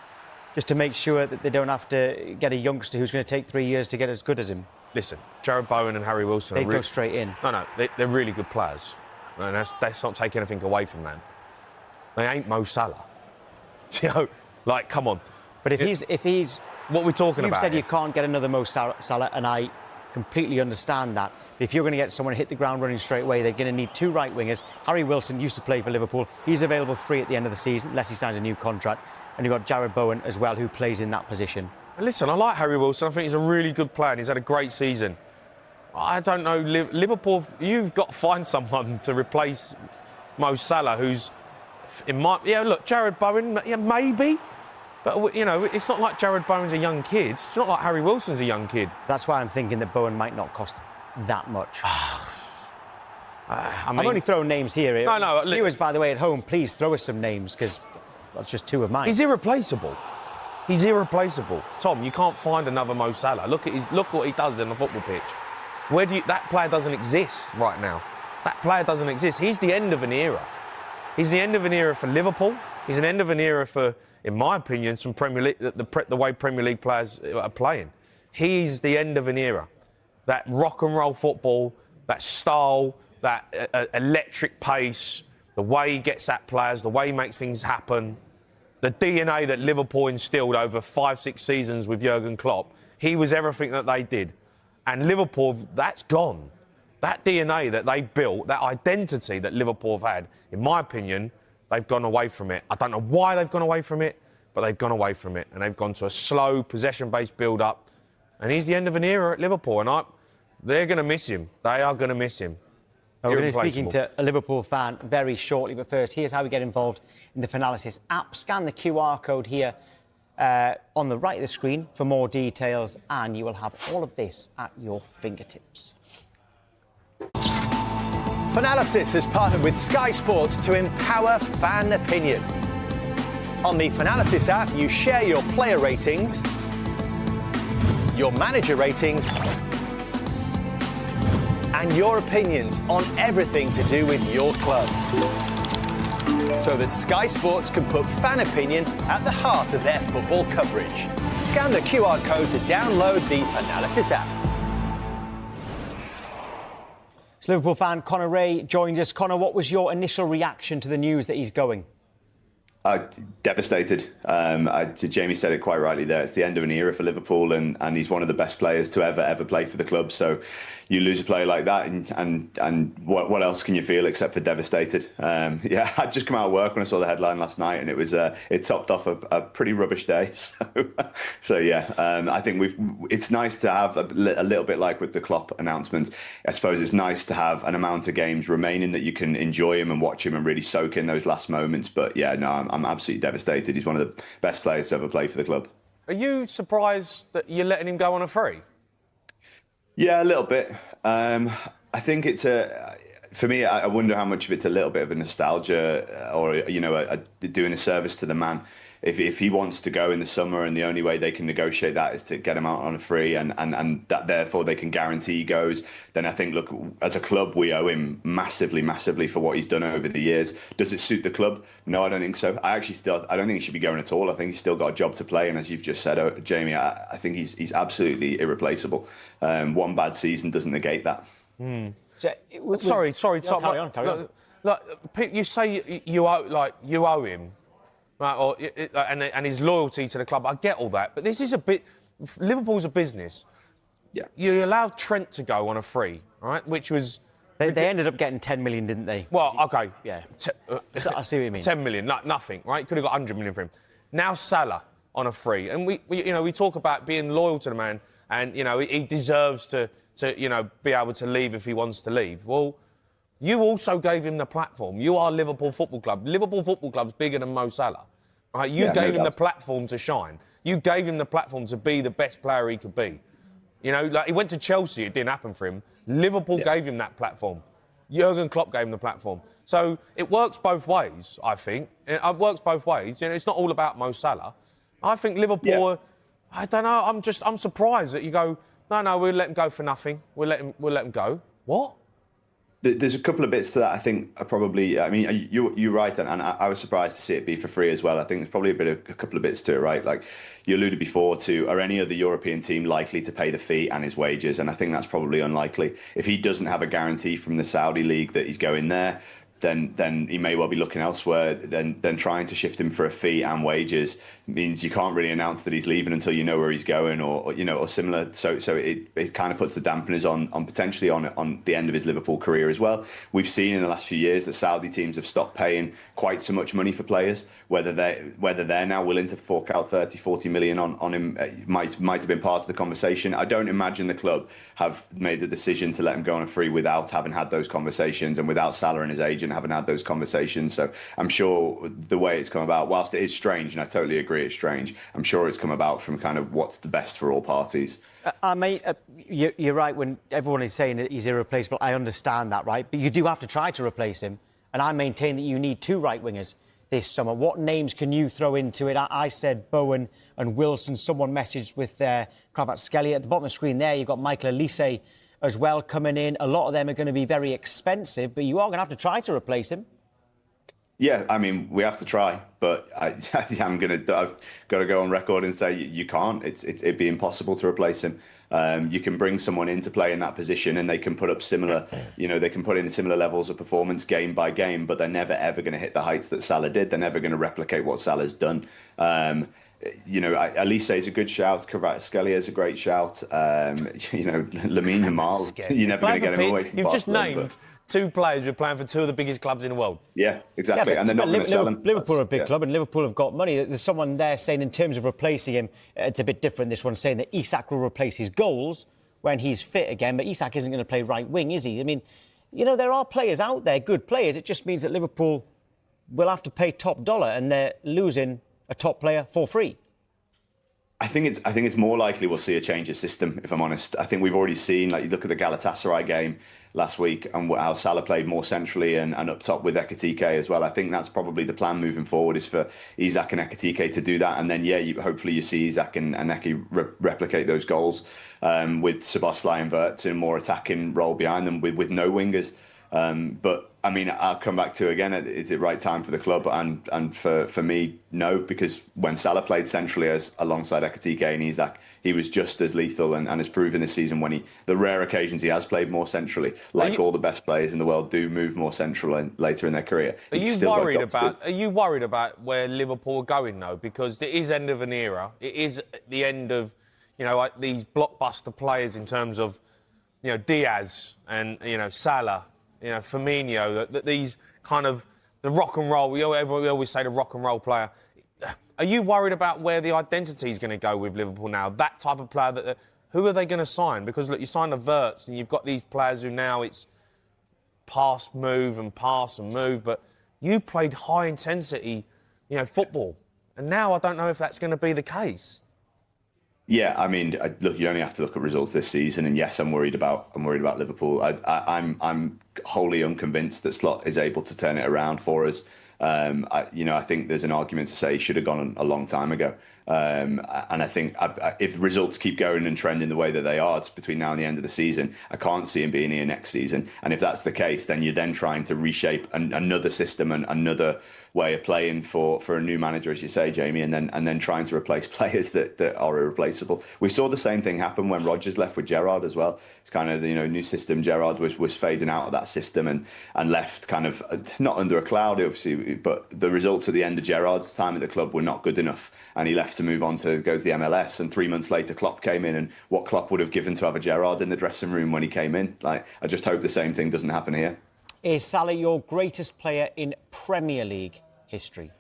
just to make sure that they don't have to get a youngster who's going to take 3 years to get as good as him. Listen, Jared Bowen and Harry Wilson They go straight in. No, they're really good players. And that's not taking anything away from them. They ain't Mo Salah. Come on. But if he's what we're talking about. You've said here. you can't get another Mo Salah, and I completely understand that. But if you're going to get someone to hit the ground running straight away, they're going to need two right wingers. Harry Wilson used to play for Liverpool. He's available free at the end of the season, unless he signs a new contract. And you've got Jared Bowen as well, who plays in that position. And listen, I like Harry Wilson. I think he's a really good player and he's had a great season. I don't know, Liverpool, you've got to find someone to replace Mo Salah, who's Jared Bowen, maybe. But, it's not like Jared Bowen's a young kid. It's not like Harry Wilson's a young kid. That's why I'm thinking that Bowen might not cost that much. I'm only throwing names here. No. Viewers, by the way, at home, please throw us some names, because that's just two of mine. He's irreplaceable. Tom, you can't find another Mo Salah. Look what he does in the football pitch. That player doesn't exist right now. That player doesn't exist. He's the end of an era. He's the end of an era for Liverpool. He's an end of an era for, in my opinion, some Premier League, the way Premier League players are playing. He's the end of an era. That rock and roll football, that style, that electric pace, the way he gets at players, the way he makes things happen, the DNA that Liverpool instilled over 5-6 seasons with Jurgen Klopp. He was everything that they did. And Liverpool, that's gone. That DNA that they built, that identity that Liverpool have had, in my opinion, they've gone away from it. I don't know why they've gone away from it, but they've gone away from it. And they've gone to a slow, possession-based build-up. And he's the end of an era at Liverpool. And they're going to miss him. They are going to miss him. We're going to be speaking to a Liverpool fan very shortly. But first, here's how we get involved in the Finalysis app. Scan the QR code here on the right of the screen for more details, and you will have all of this at your fingertips. Finalysis has partnered with Sky Sports to empower fan opinion. On the Finalysis app, you share your player ratings, your manager ratings, and your opinions on everything to do with your club, so that Sky Sports can put fan opinion at the heart of their football coverage. Scan the QR code to download the Finalysis app. So Liverpool fan Conor Ray joins us. Conor, what was your initial reaction to the news that he's going? Devastated. Jamie said it quite rightly there. It's the end of an era for Liverpool, and he's one of the best players to ever play for the club. So you lose a player like that, and what else can you feel except for devastated? I'd just come out of work when I saw the headline last night, and it topped off a pretty rubbish day. I think it's nice to have a little bit like with the Klopp announcement. I suppose it's nice to have an amount of games remaining that you can enjoy him and watch him and really soak in those last moments. But I'm absolutely devastated. He's one of the best players to ever play for the club. Are you surprised that you're letting him go on a free? Yeah, a little bit. I think it's for me, I wonder how much of it's a little bit of a nostalgia or, doing a service to the man. If he wants to go in the summer and the only way they can negotiate that is to get him out on a free and that therefore they can guarantee he goes, then I think, look, as a club, we owe him massively for what he's done over the years. Does it suit the club? No, I don't think so. I don't think he should be going at all. I think he's still got a job to play. And as you've just said, Jamie, I think he's absolutely irreplaceable. One bad season doesn't negate that. Sorry, Tom. Carry on. You say you owe him. Right, and his loyalty to the club. I get all that, but this is Liverpool's a business. Yeah, you allowed Trent to go on a free, right? Which was they ended up getting 10 million, didn't they? Well, okay, yeah. I see what you mean. 10 million, nothing, right? Could have got 100 million for him. Now Salah on a free, and we talk about being loyal to the man and you know he deserves to you know be able to leave if he wants to leave. Well, you also gave him the platform. You are Liverpool Football Club. Liverpool Football Club's bigger than Mo Salah. Right? You gave him the platform to shine. You gave him the platform to be the best player he could be. You know, like he went to Chelsea, it didn't happen for him. Liverpool gave him that platform. Jurgen Klopp gave him the platform. So it works both ways, I think. It works both ways. You know, it's not all about Mo Salah. I think Liverpool, I don't know, I'm surprised that you go, no, we'll let him go for nothing. We'll let him go. What? There's a couple of bits to that I think are probably, I mean, you're right, and I was surprised to see it be for free as well. I think there's probably a couple of bits to it, right? Like you alluded before to, are any other European team likely to pay the fee and his wages? And I think that's probably unlikely. If he doesn't have a guarantee from the Saudi league that he's going there, then he may well be looking elsewhere. Then trying to shift him for a fee and wages means you can't really announce that he's leaving until you know where he's going, or you know, or similar. So it kind of puts the dampeners on potentially on the end of his Liverpool career as well. We've seen in the last few years that Saudi teams have stopped paying quite so much money for players. Whether they're now willing to fork out 30-40 million on him might have been part of the conversation. I don't imagine the club have made the decision to let him go on a free without having had those conversations and without Salah and his agent having had those conversations. So I'm sure the way it's come about, whilst it is strange, and I totally agree it's strange, I'm sure it's come about from kind of what's the best for all parties. You're right when everyone is saying that he's irreplaceable. I understand that, right? But you do have to try to replace him. And I maintain that you need two right-wingers this summer. What names can you throw into it? I said Bowen and Wilson. Someone messaged with Kvaratskhelia. At the bottom of the screen there, you've got Michael Olise as well coming in. A lot of them are going to be very expensive, but you are going to have to try to replace him. Yeah, I mean, we have to try, but I've got to go on record and say you can't. It'd be impossible to replace him. You can bring someone in to play in that position, and they can put up similar, you know, they can put in similar levels of performance game by game, but they're never ever going to hit the heights that Salah did. They're never going to replicate what Salah's done. You know, Olise is a good shout. Kvaratskhelia is a great shout. You know, Lamine Yamal, you're never going to get him away from You've just Barcelona, named two players who are playing for two of the biggest clubs in the world. Yeah, exactly. And they're not going to sell him. Liverpool are a big club, and Liverpool have got money. There's someone there saying in terms of replacing him, it's a bit different, this one, saying that Isak will replace his goals when he's fit again, but Isak isn't going to play right wing, is he? I mean, you know, there are players out there, good players. It just means that Liverpool will have to pay top dollar, and they're losing a top player for free. I think it's more likely we'll see a change of system, if I'm honest. I think we've already seen, like, you look at the Galatasaray game last week and how Salah played more centrally and up top with Ekitike as well. I think that's probably the plan moving forward, is for Isak and Ekitike to do that. And then, hopefully you see Isak and Eki replicate those goals with Szoboszlai and Wirtz in a more attacking role behind them with no wingers. But I mean, I'll come back to again, is it right time for the club? And for me, no, because when Salah played centrally alongside Ekitike and Isak, he was just as lethal and has proven this season when the rare occasions he has played more centrally, like all the best players in the world do move more central and later in their career. Are you worried about where Liverpool are going though? Because it is end of an era. It is the end of, you know, like these blockbuster players in terms of, you know, Diaz and, you know, Salah, you know, Firmino, that these kind of the rock and roll. We always say the rock and roll player. Are you worried about where the identity is going to go with Liverpool now? That type of player, who are they going to sign? Because look, you sign the Wirtz and you've got these players who now it's pass, move, but you played high intensity, you know, football, and now I don't know if that's going to be the case. Yeah, I mean, look, you only have to look at results this season, and yes, I'm worried about Liverpool. I'm wholly unconvinced that Slot is able to turn it around for us. I think there's an argument to say he should have gone a long time ago. And I think if results keep going and trending the way that they are between now and the end of the season, I can't see him being here next season. And if that's the case, then you're then trying to reshape another system and another way of playing for a new manager, as you say, Jamie, and then trying to replace players that are irreplaceable. We saw the same thing happen when Rodgers left with Gerrard as well. It's kind of the new system. Gerrard was fading out of that system and left kind of not under a cloud, obviously, but the results at the end of Gerrard's time at the club were not good enough, and he left to move on to go to the MLS. And 3 months later, Klopp came in, and what Klopp would have given to have a Gerrard in the dressing room when he came in. Like, I just hope the same thing doesn't happen here. Is Salah your greatest player in Premier League history?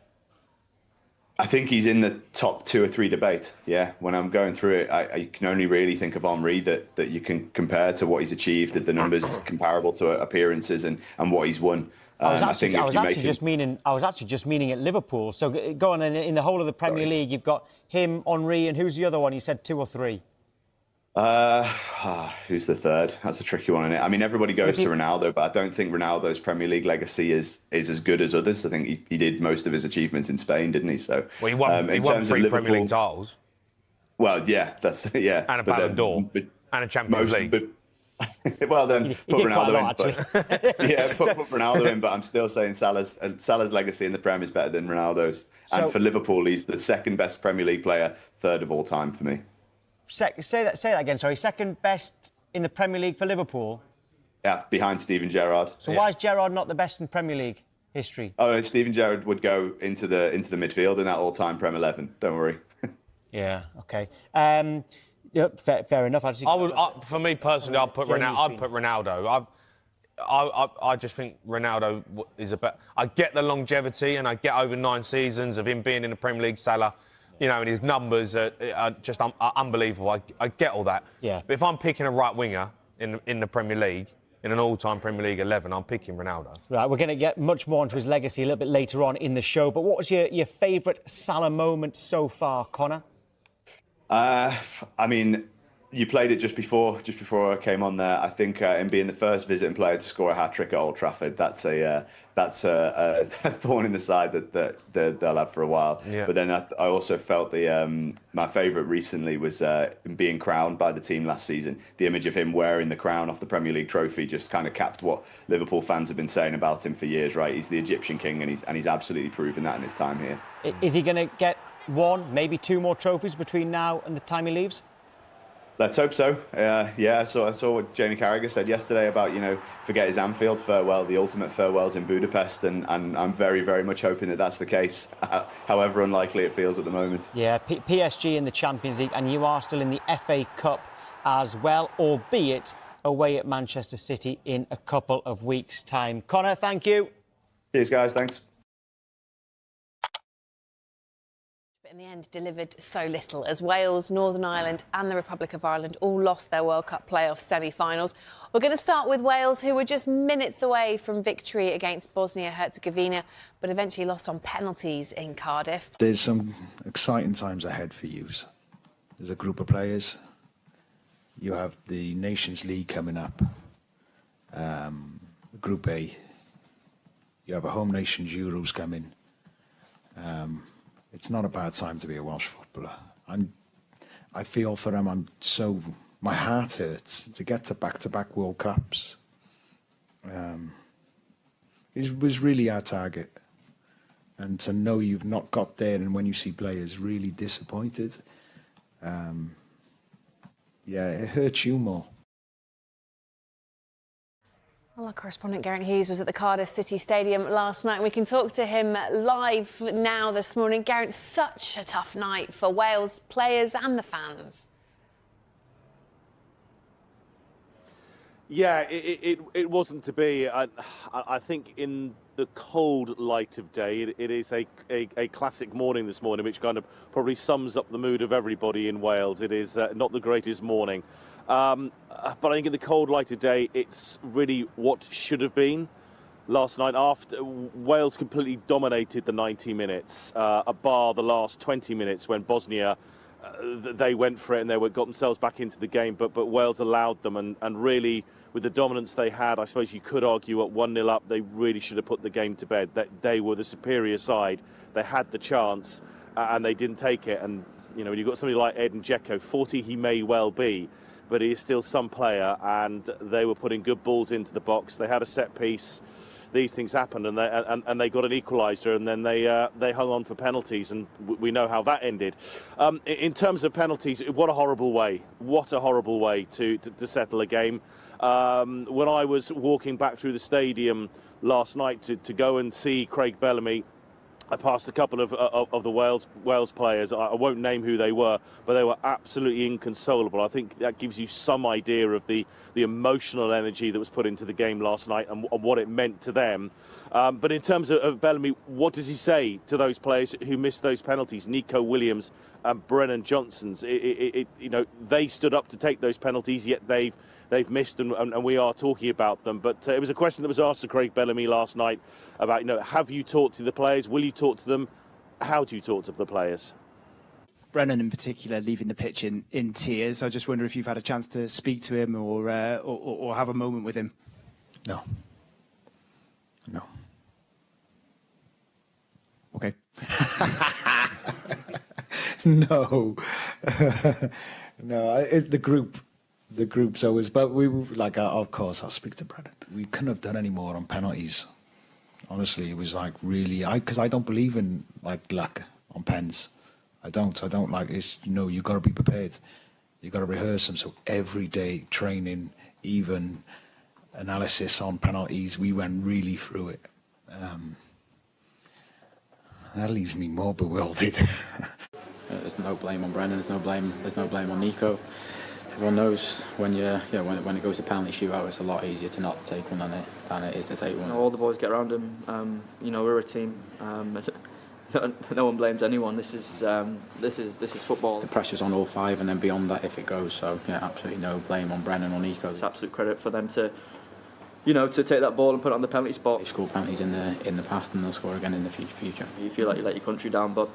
I think he's in the top 2 or 3 debate. Yeah, when I'm going through it, I can only really think of Henry that you can compare to what he's achieved, the numbers comparable to appearances and what he's won. I was actually just meaning at Liverpool. So go on, in the whole of the Premier League, you've got him, Henry, and who's the other one? You said 2 or 3. Who's the third? That's a tricky one, isn't it? I mean, everybody goes to Ronaldo, but I don't think Ronaldo's Premier League legacy is as good as others. I think he did most of his achievements in Spain, didn't he? So well, he won 3 Premier League titles. Well, yeah, and a Ballon d'Or and a Champions League. Well, then put Ronaldo in. Yeah, put Ronaldo in, but I'm still saying Salah's legacy in the Prem is better than Ronaldo's. And for Liverpool, he's the 2nd best Premier League player, 3rd of all time for me. Say that again, sorry. 2nd best in the Premier League for Liverpool? Yeah, behind Steven Gerrard. So why is Gerrard not the best in Premier League history? Oh, no, Steven Gerrard would go into the midfield in that all-time Prem 11. Don't worry. Yeah, OK. Yeah, fair enough. For me personally, I'd put Ronaldo. I just think Ronaldo is a better. I get the longevity and I get over 9 seasons of him being in the Premier League, Salah. You know, and his numbers are just unbelievable. I get all that. Yeah. But if I'm picking a right winger in the Premier League, in an all-time Premier League 11, I'm picking Ronaldo. Right, we're going to get much more into his legacy a little bit later on in the show. But what was your favourite Salah moment so far, Connor? I mean, you played it just before I came on there. I think him being the first visiting player to score a hat-trick at Old Trafford, that's a thorn in the side that they'll have for a while. Yeah. But then I also felt my favourite recently was him being crowned by the team last season. The image of him wearing the crown off the Premier League trophy just kind of capped what Liverpool fans have been saying about him for years, right? He's the Egyptian king, and he's absolutely proven that in his time here. Is he going to get 1, maybe 2 more trophies between now and the time he leaves? Let's hope so. Yeah, I saw what Jamie Carragher said yesterday about, forget his Anfield farewell, the ultimate farewell's in Budapest, and I'm very, very much hoping that that's the case, however unlikely it feels at the moment. Yeah, PSG in the Champions League, and you are still in the FA Cup as well, albeit away at Manchester City in a couple of weeks' time. Connor, thank you. Cheers, guys. Thanks. In the end, delivered so little as Wales, Northern Ireland and the Republic of Ireland all lost their World Cup playoff semi-finals. We're going to start with Wales, who were just minutes away from victory against Bosnia-Herzegovina, but eventually lost on penalties in Cardiff. There's some exciting times ahead for you. There's a group of players. You have the Nations League coming up, Group A. You have a Home Nations Euros coming. It's not a bad time to be a Welsh footballer. I feel for them. My heart hurts to get to back-to-back World Cups. It was really our target, and to know you've not got there, and when you see players really disappointed, it hurts you more. Well, our correspondent Geraint Hughes was at the Cardiff City Stadium last night. We can talk to him live now this morning. Geraint, such a tough night for Wales players and the fans. Yeah, it wasn't to be. I think in the cold light of day, it is a classic morning this morning, which kind of probably sums up the mood of everybody in Wales. It is not the greatest morning. But I think in the cold light of day, it's really what should have been. Last night, after Wales completely dominated the 90 minutes, bar the last 20 minutes when Bosnia, they went for it and got themselves back into the game, but Wales allowed them, and really, with the dominance they had, I suppose you could argue at 1-0 up, they really should have put the game to bed. That they were the superior side. They had the chance, and they didn't take it. And, when you've got somebody like Edin Dzeko, 40 he may well be, but he is still some player, and they were putting good balls into the box. They had a set piece. These things happened, and they got an equaliser, and then they hung on for penalties, and we know how that ended. In terms of penalties, what a horrible way! What a horrible way to settle a game. When I was walking back through the stadium last night to go and see Craig Bellamy, I passed a couple of the Wales players. I won't name who they were, but they were absolutely inconsolable. I think that gives you some idea of the emotional energy that was put into the game last night and what it meant to them. But in terms of Bellamy, what does he say to those players who missed those penalties? Nico Williams and Brennan Johnson's. They stood up to take those penalties, yet they've missed, and we are talking about them. But it was a question that was asked to Craig Bellamy last night about, have you talked to the players? Will you talk to them? How do you talk to the players? Brennan in particular leaving the pitch in tears. I just wonder if you've had a chance to speak to him or have a moment with him. No. Okay. No. No, the group's always, but of course I'll speak to Brennan. We couldn't have done any more on penalties. Honestly, it was really, because I don't believe in luck on pens. I don't like it. You got to be prepared. You got to rehearse them. So every day training, even analysis on penalties, we went really through it. That leaves me more bewildered. There's no blame on Brennan. There's no blame on Nico. Everyone knows when when it goes to penalty shootout, it's a lot easier to not take one than it is to take one. All the boys get around him. We're a team. No one blames anyone. This is football. The pressure's on all five, and then beyond that, if it goes. So absolutely no blame on Brennan or Nico. It's absolute credit for them to take that ball and put it on the penalty spot. They scored penalties in the past, and they'll score again in the future. You feel like you let your country down, but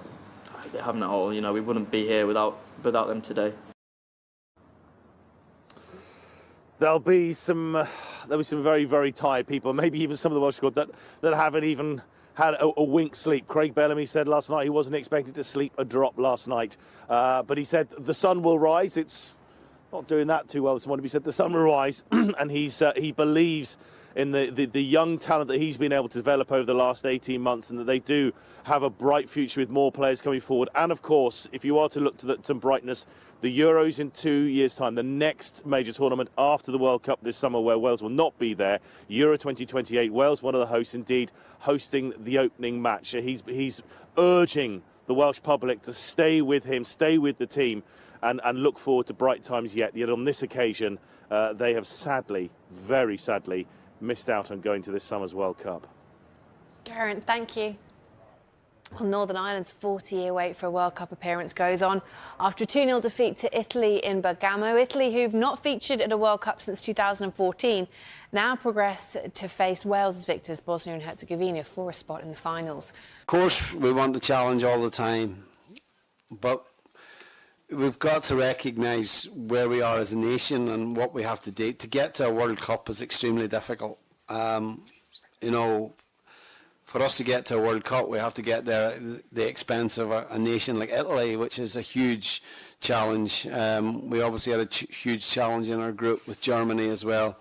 they haven't at all. We wouldn't be here without them today. There'll be some very, very tired people, maybe even some of the Welsh squad that haven't even had a wink's sleep. Craig Bellamy said last night he wasn't expected to sleep a drop last night, but he said the sun will rise. It's not doing that too well this morning. He said the sun will rise, and he believes in the young talent that he's been able to develop over the last 18 months, and that they do have a bright future with more players coming forward. And of course, if you are to look to some brightness, the Euros in 2 years' time, the next major tournament after the World Cup this summer, where Wales will not be there, Euro 2028. Wales, one of the hosts, indeed hosting the opening match. He's urging the Welsh public to stay with him, stay with the team, and look forward to bright times yet. Yet on this occasion, they have sadly, very sadly, missed out on going to this summer's World Cup. Geraint, thank you. Well, Northern Ireland's 40-year wait for a World Cup appearance goes on after a 2-0 defeat to Italy in Bergamo. Italy, who've not featured at a World Cup since 2014, now progress to face Wales' victors, Bosnia and Herzegovina, for a spot in the finals. Of course, we want to challenge all the time, but we've got to recognise where we are as a nation and what we have to do. To get to a World Cup is extremely difficult. For us to get to a World Cup, we have to get there at the expense of a nation like Italy, which is a huge challenge. We obviously had a huge challenge in our group with Germany as well.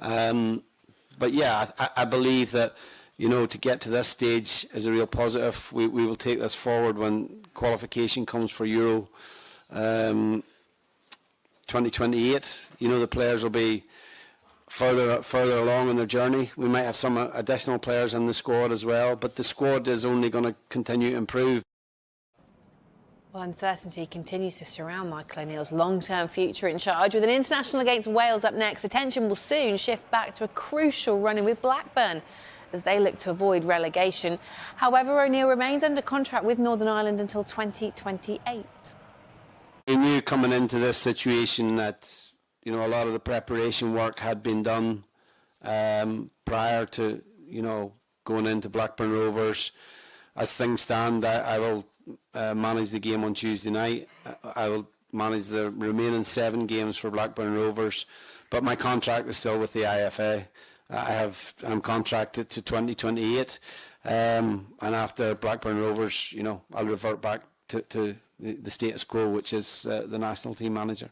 But yeah, I believe that, to get to this stage is a real positive. We will take this forward when qualification comes for Euro 2028. The players will be further along in their journey. We might have some additional players in the squad as well, but the squad is only going to continue to improve. Well, uncertainty continues to surround Michael O'Neill's long-term future in charge. With an international against Wales up next, attention will soon shift back to a crucial run-in with Blackburn as they look to avoid relegation. However, O'Neill remains under contract with Northern Ireland until 2028. We knew coming into this situation that a lot of the preparation work had been done prior to, going into Blackburn Rovers. As things stand, I will manage the game on Tuesday night. I will manage the remaining 7 games for Blackburn Rovers, but my contract is still with the IFA. I'm contracted to 2028, and after Blackburn Rovers, I'll revert back to the status quo, which is the national team manager.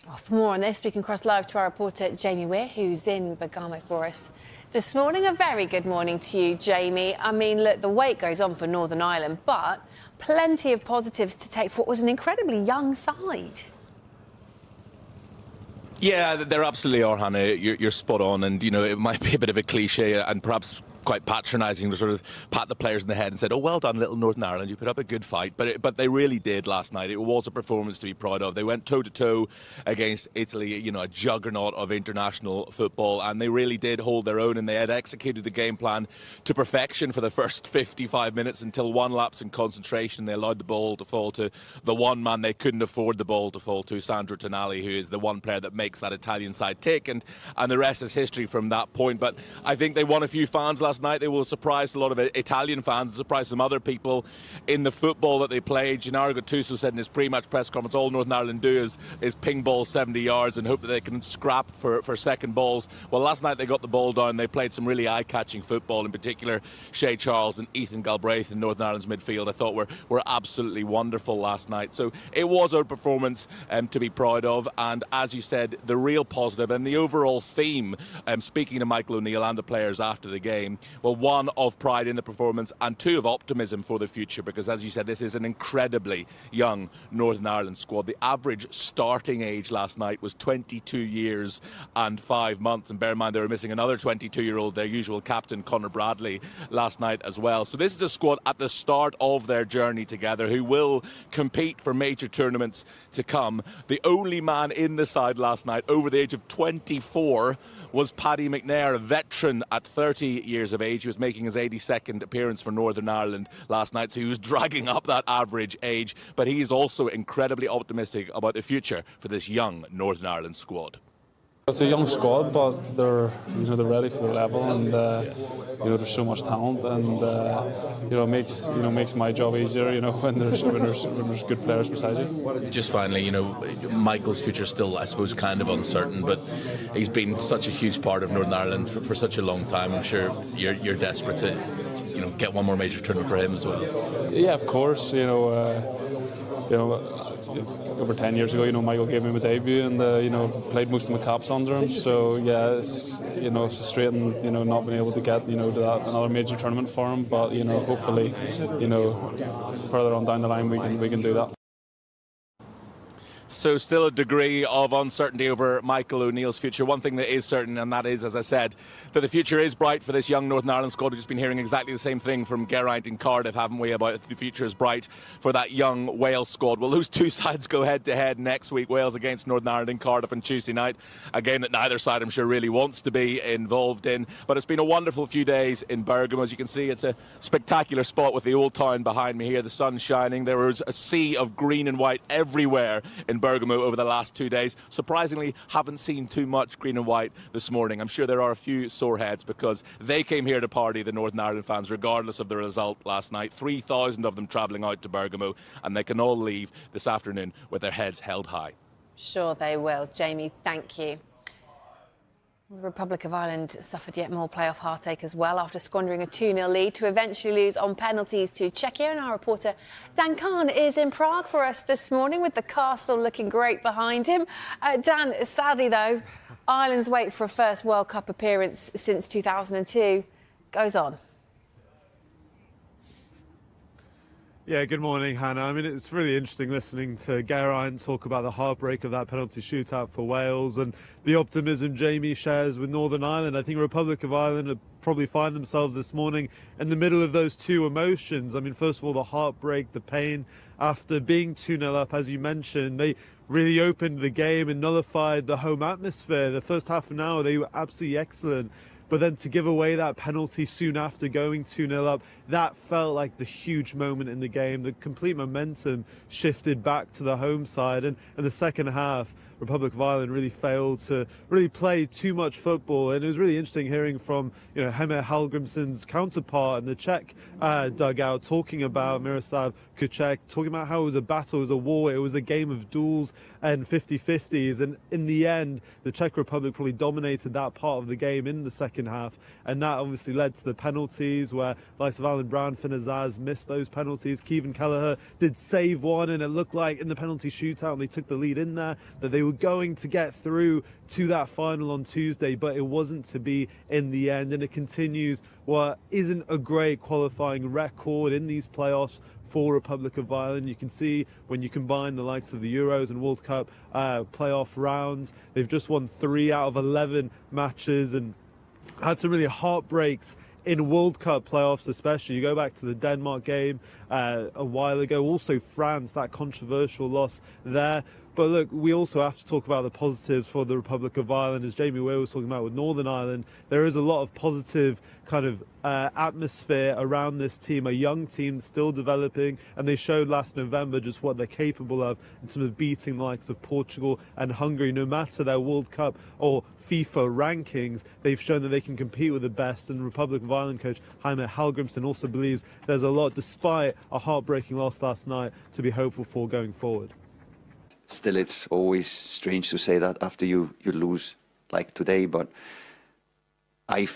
Well, for more on this, we can cross live to our reporter Jamie Weir, who's in Bergamo for us this morning. A very good morning to you, Jamie. I mean, look, the wait goes on for Northern Ireland, but plenty of positives to take for what was an incredibly young side. Yeah, there absolutely are, Hannah. You're spot on, and it might be a bit of a cliche and perhaps quite patronising to sort of pat the players in the head and said, "Oh, well done, little Northern Ireland. You put up a good fight." But they really did last night. It was a performance to be proud of. They went toe to toe against Italy, you know, a juggernaut of international football, and they really did hold their own. And they had executed the game plan to perfection for the first 55 minutes until one lapse in concentration. They allowed the ball to fall to the one man they couldn't afford the ball to fall to, Sandro Tonali, who is the one player that makes that Italian side tick, and the rest is history from that point. But I think they won a few fans last night. They will surprise a lot of Italian fans, surprise some other people in the football that they played. Gennaro Gattuso said in his pre-match press conference, all Northern Ireland do is ping ball 70 yards and hope that they can scrap for second balls. Well, last night they got the ball down. They played some really eye-catching football, in particular Shea Charles and Ethan Galbraith in Northern Ireland's midfield. I thought were absolutely wonderful last night. So it was a performance to be proud of, and as you said, the real positive and the overall theme, speaking to Michael O'Neill and the players after the game, well, one of pride in the performance and two of optimism for the future, because as you said, this is an incredibly young Northern Ireland squad. The average starting age last night was 22 years and 5 months, and bear in mind they were missing another 22-year-old, their usual captain Conor Bradley, last night as well. So this is a squad at the start of their journey together who will compete for major tournaments to come. The only man in the side last night over the age of 24 was Paddy McNair, a veteran at 30 years of age. He was making his 82nd appearance for Northern Ireland last night, so he was dragging up that average age. But he is also incredibly optimistic about the future for this young Northern Ireland squad. It's a young squad, but they're ready for the level, and there's so much talent, and it makes my job easier. When there's good players beside you. Just finally, Michael's future still, I suppose, kind of uncertain, but he's been such a huge part of Northern Ireland for such a long time. I'm sure you're desperate to get one more major tournament for him as well. Yeah, of course. Over 10 years ago, Michael gave me my debut, and played most of my caps under him. So yeah, it's frustrating, not being able to get to that another major tournament for him. But hopefully, further on down the line we can do that. So still a degree of uncertainty over Michael O'Neill's future. One thing that is certain, and that is, as I said, that the future is bright for this young Northern Ireland squad. We've just been hearing exactly the same thing from Geraint in Cardiff, haven't we, about the future is bright for that young Wales squad. Well, those two sides go head-to-head next week, Wales against Northern Ireland in Cardiff on Tuesday night, a game that neither side, I'm sure, really wants to be involved in. But it's been a wonderful few days in Bergamo. As you can see, it's a spectacular spot with the old town behind me here, the sun shining. There was a sea of green and white everywhere in Bergamo over the last 2 days. Surprisingly, haven't seen too much green and white this morning. I'm sure there are a few sore heads because they came here to party, the Northern Ireland fans, regardless of the result last night. 3,000 of them travelling out to Bergamo, and they can all leave this afternoon with their heads held high. Sure they will. Jamie, thank you. The Republic of Ireland suffered yet more playoff heartache as well after squandering a 2-0 lead to eventually lose on penalties to Czechia. And our reporter Dan Khan is in Prague for us this morning with the castle looking great behind him. Dan, sadly though, Ireland's wait for a first World Cup appearance since 2002 goes on. Yeah, good morning, Hannah. I mean, it's really interesting listening to Geraint talk about the heartbreak of that penalty shootout for Wales and the optimism Jamie shares with Northern Ireland. I think Republic of Ireland would probably find themselves this morning in the middle of those two emotions. I mean, first of all, the heartbreak, the pain after being 2-0 up, as you mentioned. They really opened the game and nullified the home atmosphere. The first half an hour, they were absolutely excellent. But then to give away that penalty soon after going 2-0 up, that felt like the huge moment in the game. The complete momentum shifted back to the home side. And in the second half, Republic of Ireland really failed to really play too much football. And it was really interesting hearing from Hemir Hallgrimsson's counterpart in the Czech dugout talking about Miroslav Kuček, talking about how it was a battle, it was a war, it was a game of duels and 50-50s. And in the end, the Czech Republic probably dominated that part of the game in the second half, and that obviously led to the penalties where the likes of Alan Brown, Finn Azaz missed those penalties. Kevin Kelleher did save one, and it looked like in the penalty shootout, and they took the lead in there, that they were going to get through to that final on Tuesday, but it wasn't to be in the end. And it continues what isn't a great qualifying record in these playoffs for Republic of Ireland. You can see when you combine the likes of the Euros and World Cup playoff rounds, they've just won 3 out of 11 matches and had some really heartbreaks in World Cup playoffs especially. You go back to the Denmark game a while ago, also France, that controversial loss there. But look, we also have to talk about the positives for the Republic of Ireland. As Jamie Weir was talking about with Northern Ireland, there is a lot of positive kind of atmosphere around this team, a young team still developing, and they showed last November just what they're capable of in terms of beating the likes of Portugal and Hungary. No matter their World Cup or FIFA rankings, they've shown that they can compete with the best, and Republic of Ireland coach Jaime Hallgrímsson also believes there's a lot, despite a heartbreaking loss last night, to be hopeful for going forward. Still, it's always strange to say that after you lose like today, but I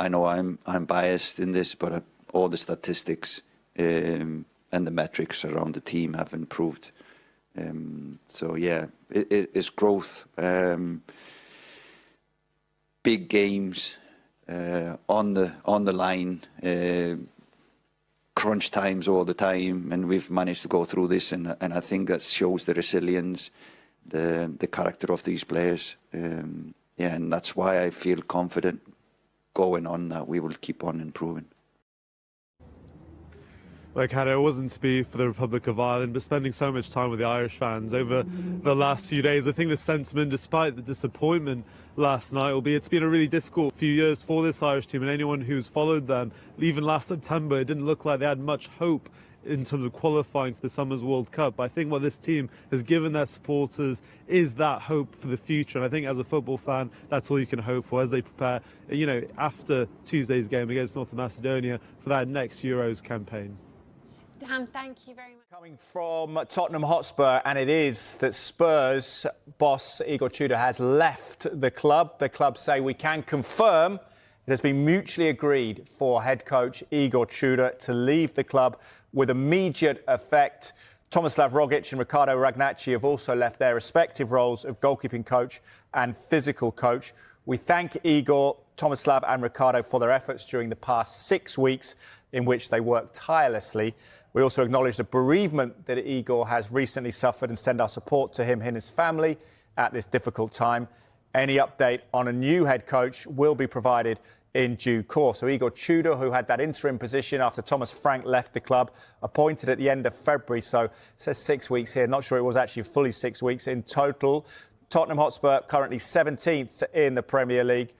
know I'm biased in this, but all the statistics and the metrics around the team have improved. So yeah, it's growth. Big games on the line. Crunch times all the time, and we've managed to go through this, and I think that shows the resilience, the character of these players. And that's why I feel confident going on that we will keep on improving. Like, Hannah, it wasn't to be for the Republic of Ireland, but spending so much time with the Irish fans over the last few days, I think the sentiment, despite the disappointment last night, albeit it's been a really difficult few years for this Irish team, and anyone who's followed them, even last September, it didn't look like they had much hope in terms of qualifying for the Summer's World Cup. But I think what this team has given their supporters is that hope for the future. And I think as a football fan, that's all you can hope for as they prepare, after Tuesday's game against North Macedonia for that next Euros campaign. Dan, thank you very much. Coming from Tottenham Hotspur, and it is that Spurs boss Igor Tudor has left the club. The club say we can confirm it has been mutually agreed for head coach Igor Tudor to leave the club with immediate effect. Tomislav Rogic and Ricardo Ragnacci have also left their respective roles of goalkeeping coach and physical coach. We thank Igor, Tomislav and Ricardo for their efforts during the past 6 weeks in which they worked tirelessly. We also acknowledge the bereavement that Igor has recently suffered and send our support to him and his family at this difficult time. Any update on a new head coach will be provided in due course. So Igor Tudor, who had that interim position after Thomas Frank left the club, appointed at the end of February. So it says 6 weeks here. Not sure it was actually fully 6 weeks in total. Tottenham Hotspur currently 17th in the Premier League.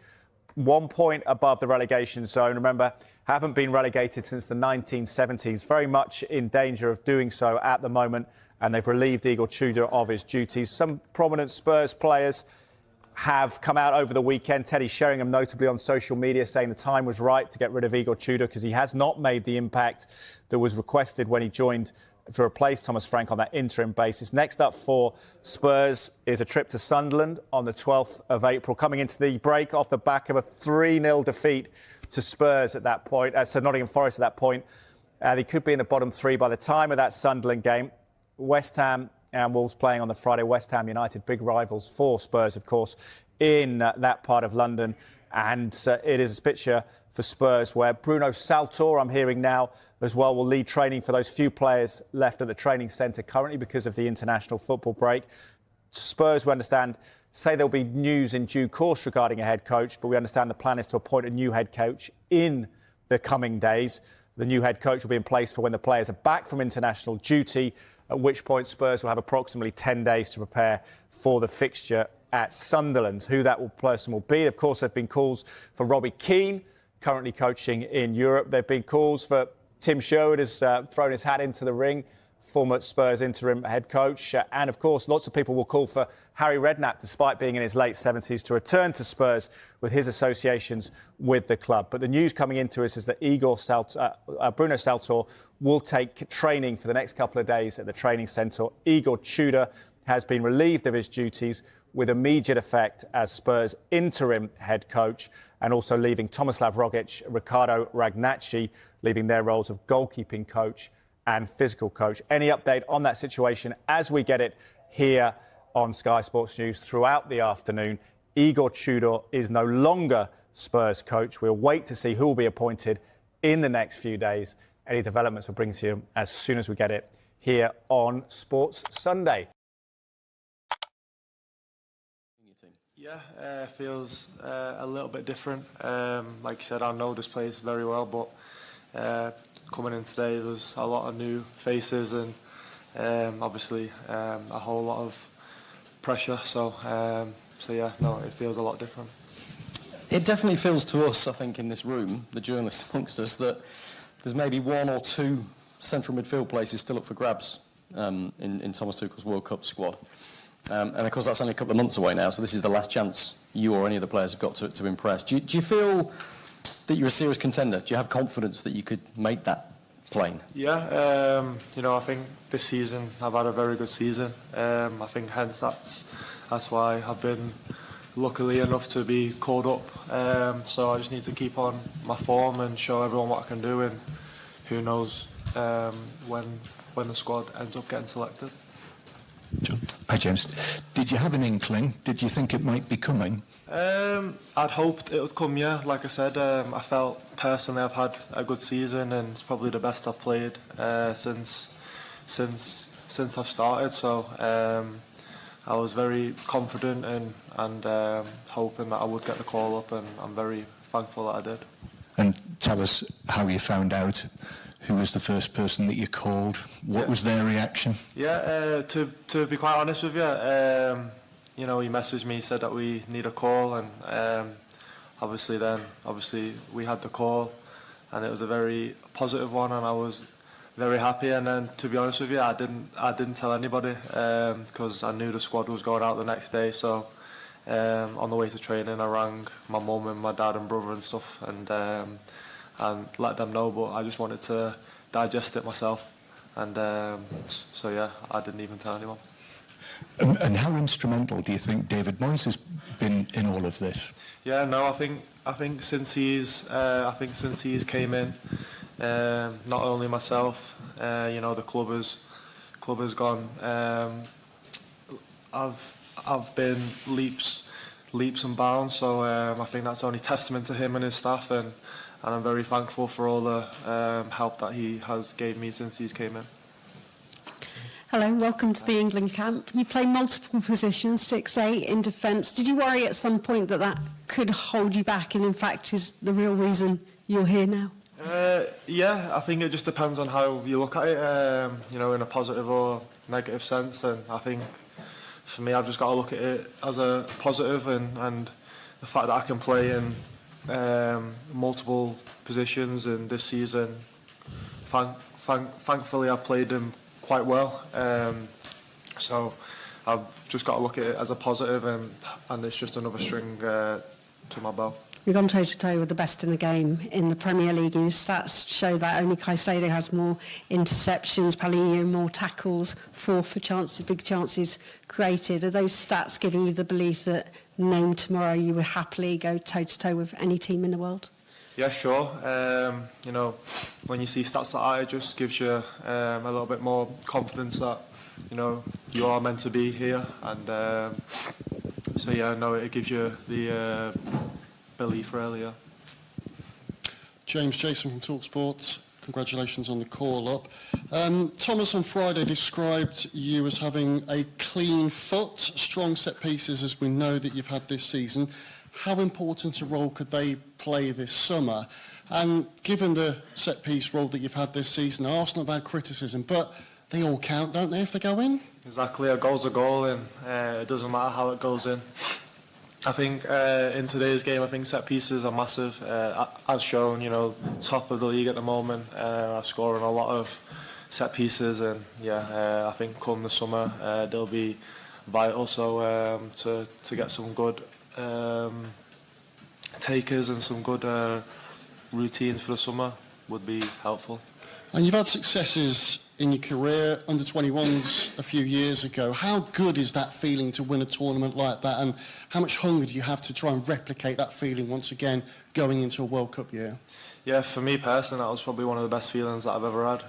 1 point above the relegation zone. Remember, haven't been relegated since the 1970s. Very much in danger of doing so at the moment. And they've relieved Igor Tudor of his duties. Some prominent Spurs players have come out over the weekend. Teddy Sheringham notably on social media saying the time was right to get rid of Igor Tudor because he has not made the impact that was requested when he joined to replace Thomas Frank on that interim basis. Next up for Spurs is a trip to Sunderland on the 12th of April, coming into the break off the back of a 3-0 defeat to Spurs at that point, so Nottingham Forest at that point. They could be in the bottom three by the time of that Sunderland game. West Ham and Wolves playing on the Friday. West Ham United, big rivals for Spurs, of course, in that part of London. And it is a picture for Spurs where Bruno Saltor, I'm hearing now, as well, will lead training for those few players left at the training centre currently because of the international football break. Spurs, we understand, say there'll be news in due course regarding a head coach, but we understand the plan is to appoint a new head coach in the coming days. The new head coach will be in place for when the players are back from international duty, at which point Spurs will have approximately 10 days to prepare for the fixture at Sunderland. Who that person will be. Of course, there have been calls for Robbie Keane, currently coaching in Europe. There have been calls for Tim Sherwood, has thrown his hat into the ring, former Spurs interim head coach. And, of course, lots of people will call for Harry Redknapp, despite being in his late 70s, to return to Spurs with his associations with the club. But the news coming into us is that Bruno Saltor will take training for the next couple of days at the training centre. Igor Tudor has been relieved of his duties with immediate effect as Spurs interim head coach, and also leaving Tomislav Rogic, Ricardo Ragnacci, leaving their roles of goalkeeping coach and physical coach. Any update on that situation as we get it here on Sky Sports News throughout the afternoon. Igor Tudor is no longer Spurs coach. We'll wait to see who will be appointed in the next few days. Any developments will bring to you as soon as we get it here on Sports Sunday. Yeah, feels a little bit different. Like you said, I know this place very well, but coming in today, there's a lot of new faces and obviously a whole lot of pressure. So yeah, no, it feels a lot different. It definitely feels to us, I think, in this room, the journalists amongst us, that there's maybe one or two central midfield places still up for grabs in Thomas Tuchel's World Cup squad. And of course that's only a couple of months away now, so this is the last chance you or any of the players have got to impress. Do you feel that you're a serious contender? Do you have confidence that you could make that plane? Yeah, I think this season I've had a very good season. I think hence that's why I've been luckily enough to be called up. So I just need to keep on my form and show everyone what I can do, and who knows when the squad ends up getting selected. John. Hi James. Did you have an inkling? Did you think it might be coming? I'd hoped it would come, yeah. Like I said, I felt personally I've had a good season, and it's probably the best I've played since I've started. So I was very confident and hoping that I would get the call up, and I'm very thankful that I did. And tell us how you found out. Who was the first person that you called? What was their reaction? Yeah, to be quite honest with you, he messaged me, said that we need a call, and obviously we had the call, and it was a very positive one, and I was very happy. And then, to be honest with you, I didn't tell anybody because I knew the squad was going out the next day. So on the way to training, I rang my mum and my dad and brother and stuff, and let them know, but I just wanted to digest it myself, and so yeah, I didn't even tell anyone. And how instrumental do you think David Moyes has been in all of this? Yeah, no, I think since he's came in, not only myself, the club has gone. I've been leaps and bounds, so I think that's only testament to him and his staff, and I'm very thankful for all the help that he has gave me since he's came in. Hello, welcome to the England camp. You play multiple positions, 6'8" in defence. Did you worry at some point that could hold you back, and in fact is the real reason you're here now? Yeah, I think it just depends on how you look at it, in a positive or negative sense. And I think for me, I've just got to look at it as a positive, and the fact that I can play in multiple positions in this season, thankfully I've played them quite well, so I've just got to look at it as a positive, and it's just another string to my bow. You've gone toe-to-toe with the best in the game in the Premier League, and your stats show that only Caicedo has more interceptions, Paulinho more tackles, 4 for chances, big chances created. Are those stats giving you the belief that named tomorrow you would happily go toe-to-toe with any team in the world? Yeah, sure. When you see stats like that, it just gives you a little bit more confidence that you are meant to be here, and so yeah, no, it gives you the belief earlier. Jason from TalkSport. Congratulations on the call-up. Thomas on Friday described you as having a clean foot, strong set pieces, as we know that you've had this season. How important a role could they play this summer? And given the set piece role that you've had this season, Arsenal have had criticism, but they all count, don't they, if they go in? Exactly, a goal's a goal, and it doesn't matter how it goes in. I think in today's game, I think set pieces are massive. As shown, top of the league at the moment. I'm scoring a lot of set pieces, and yeah, I think come the summer they'll be vital. So to get some good takers and some good routines for the summer would be helpful. And you've had successes in your career, under 21s a few years ago. How good is that feeling to win a tournament like that, and how much hunger do you have to try and replicate that feeling once again going into a World Cup year? Yeah, for me personally, that was probably one of the best feelings that I've ever had.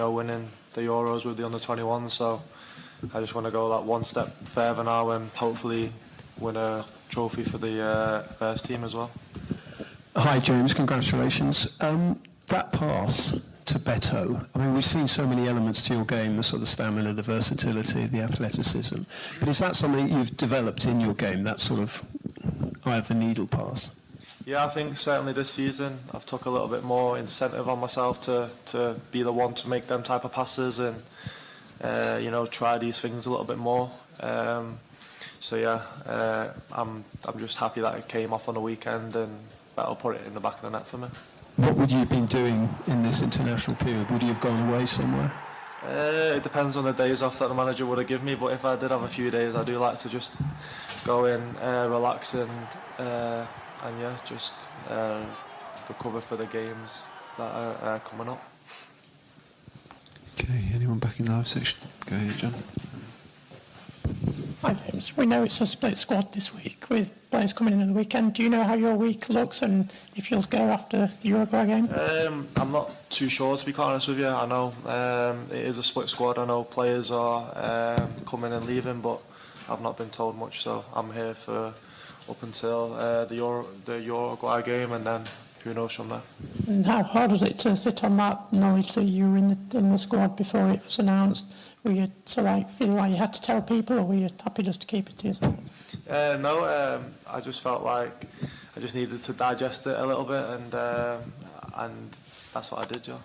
Winning the Euros with the under 21s, so I just want to go that one step further now and hopefully win a trophy for the first team as well. Hi James, congratulations. That pass to Beto? I mean, we've seen so many elements to your game, the sort of stamina, the versatility, the athleticism. But is that something you've developed in your game, that sort of eye of the needle pass? Yeah, I think certainly this season I've took a little bit more incentive on myself to be the one to make them type of passes and you know, try these things a little bit more. So yeah, I'm just happy that it came off on the weekend and that'll put it in the back of the net for me. What would you have been doing in this international period? Would you have gone away somewhere? It depends on the days off that the manager would have given me, but if I did have a few days, I do like to just go in, relax and yeah, just recover for the games that are coming up. Okay, anyone back in the live section? Go ahead, John. Hi James, we know it's a split squad this week with players coming in at the weekend. Do you know how your week looks and if you'll go after the Uruguay game? I'm not too sure, to be quite honest with you. I know it is a split squad. I know players are coming and leaving, but I've not been told much, so I'm here for up until the Uruguay game, and then who knows from there. And how hard was it to sit on that knowledge that you were in the squad before it was announced? Were you feeling like you had to tell people, or were you happy just to keep it to yourself? No, I just felt like I just needed to digest it a little bit, and that's what I did, Joe.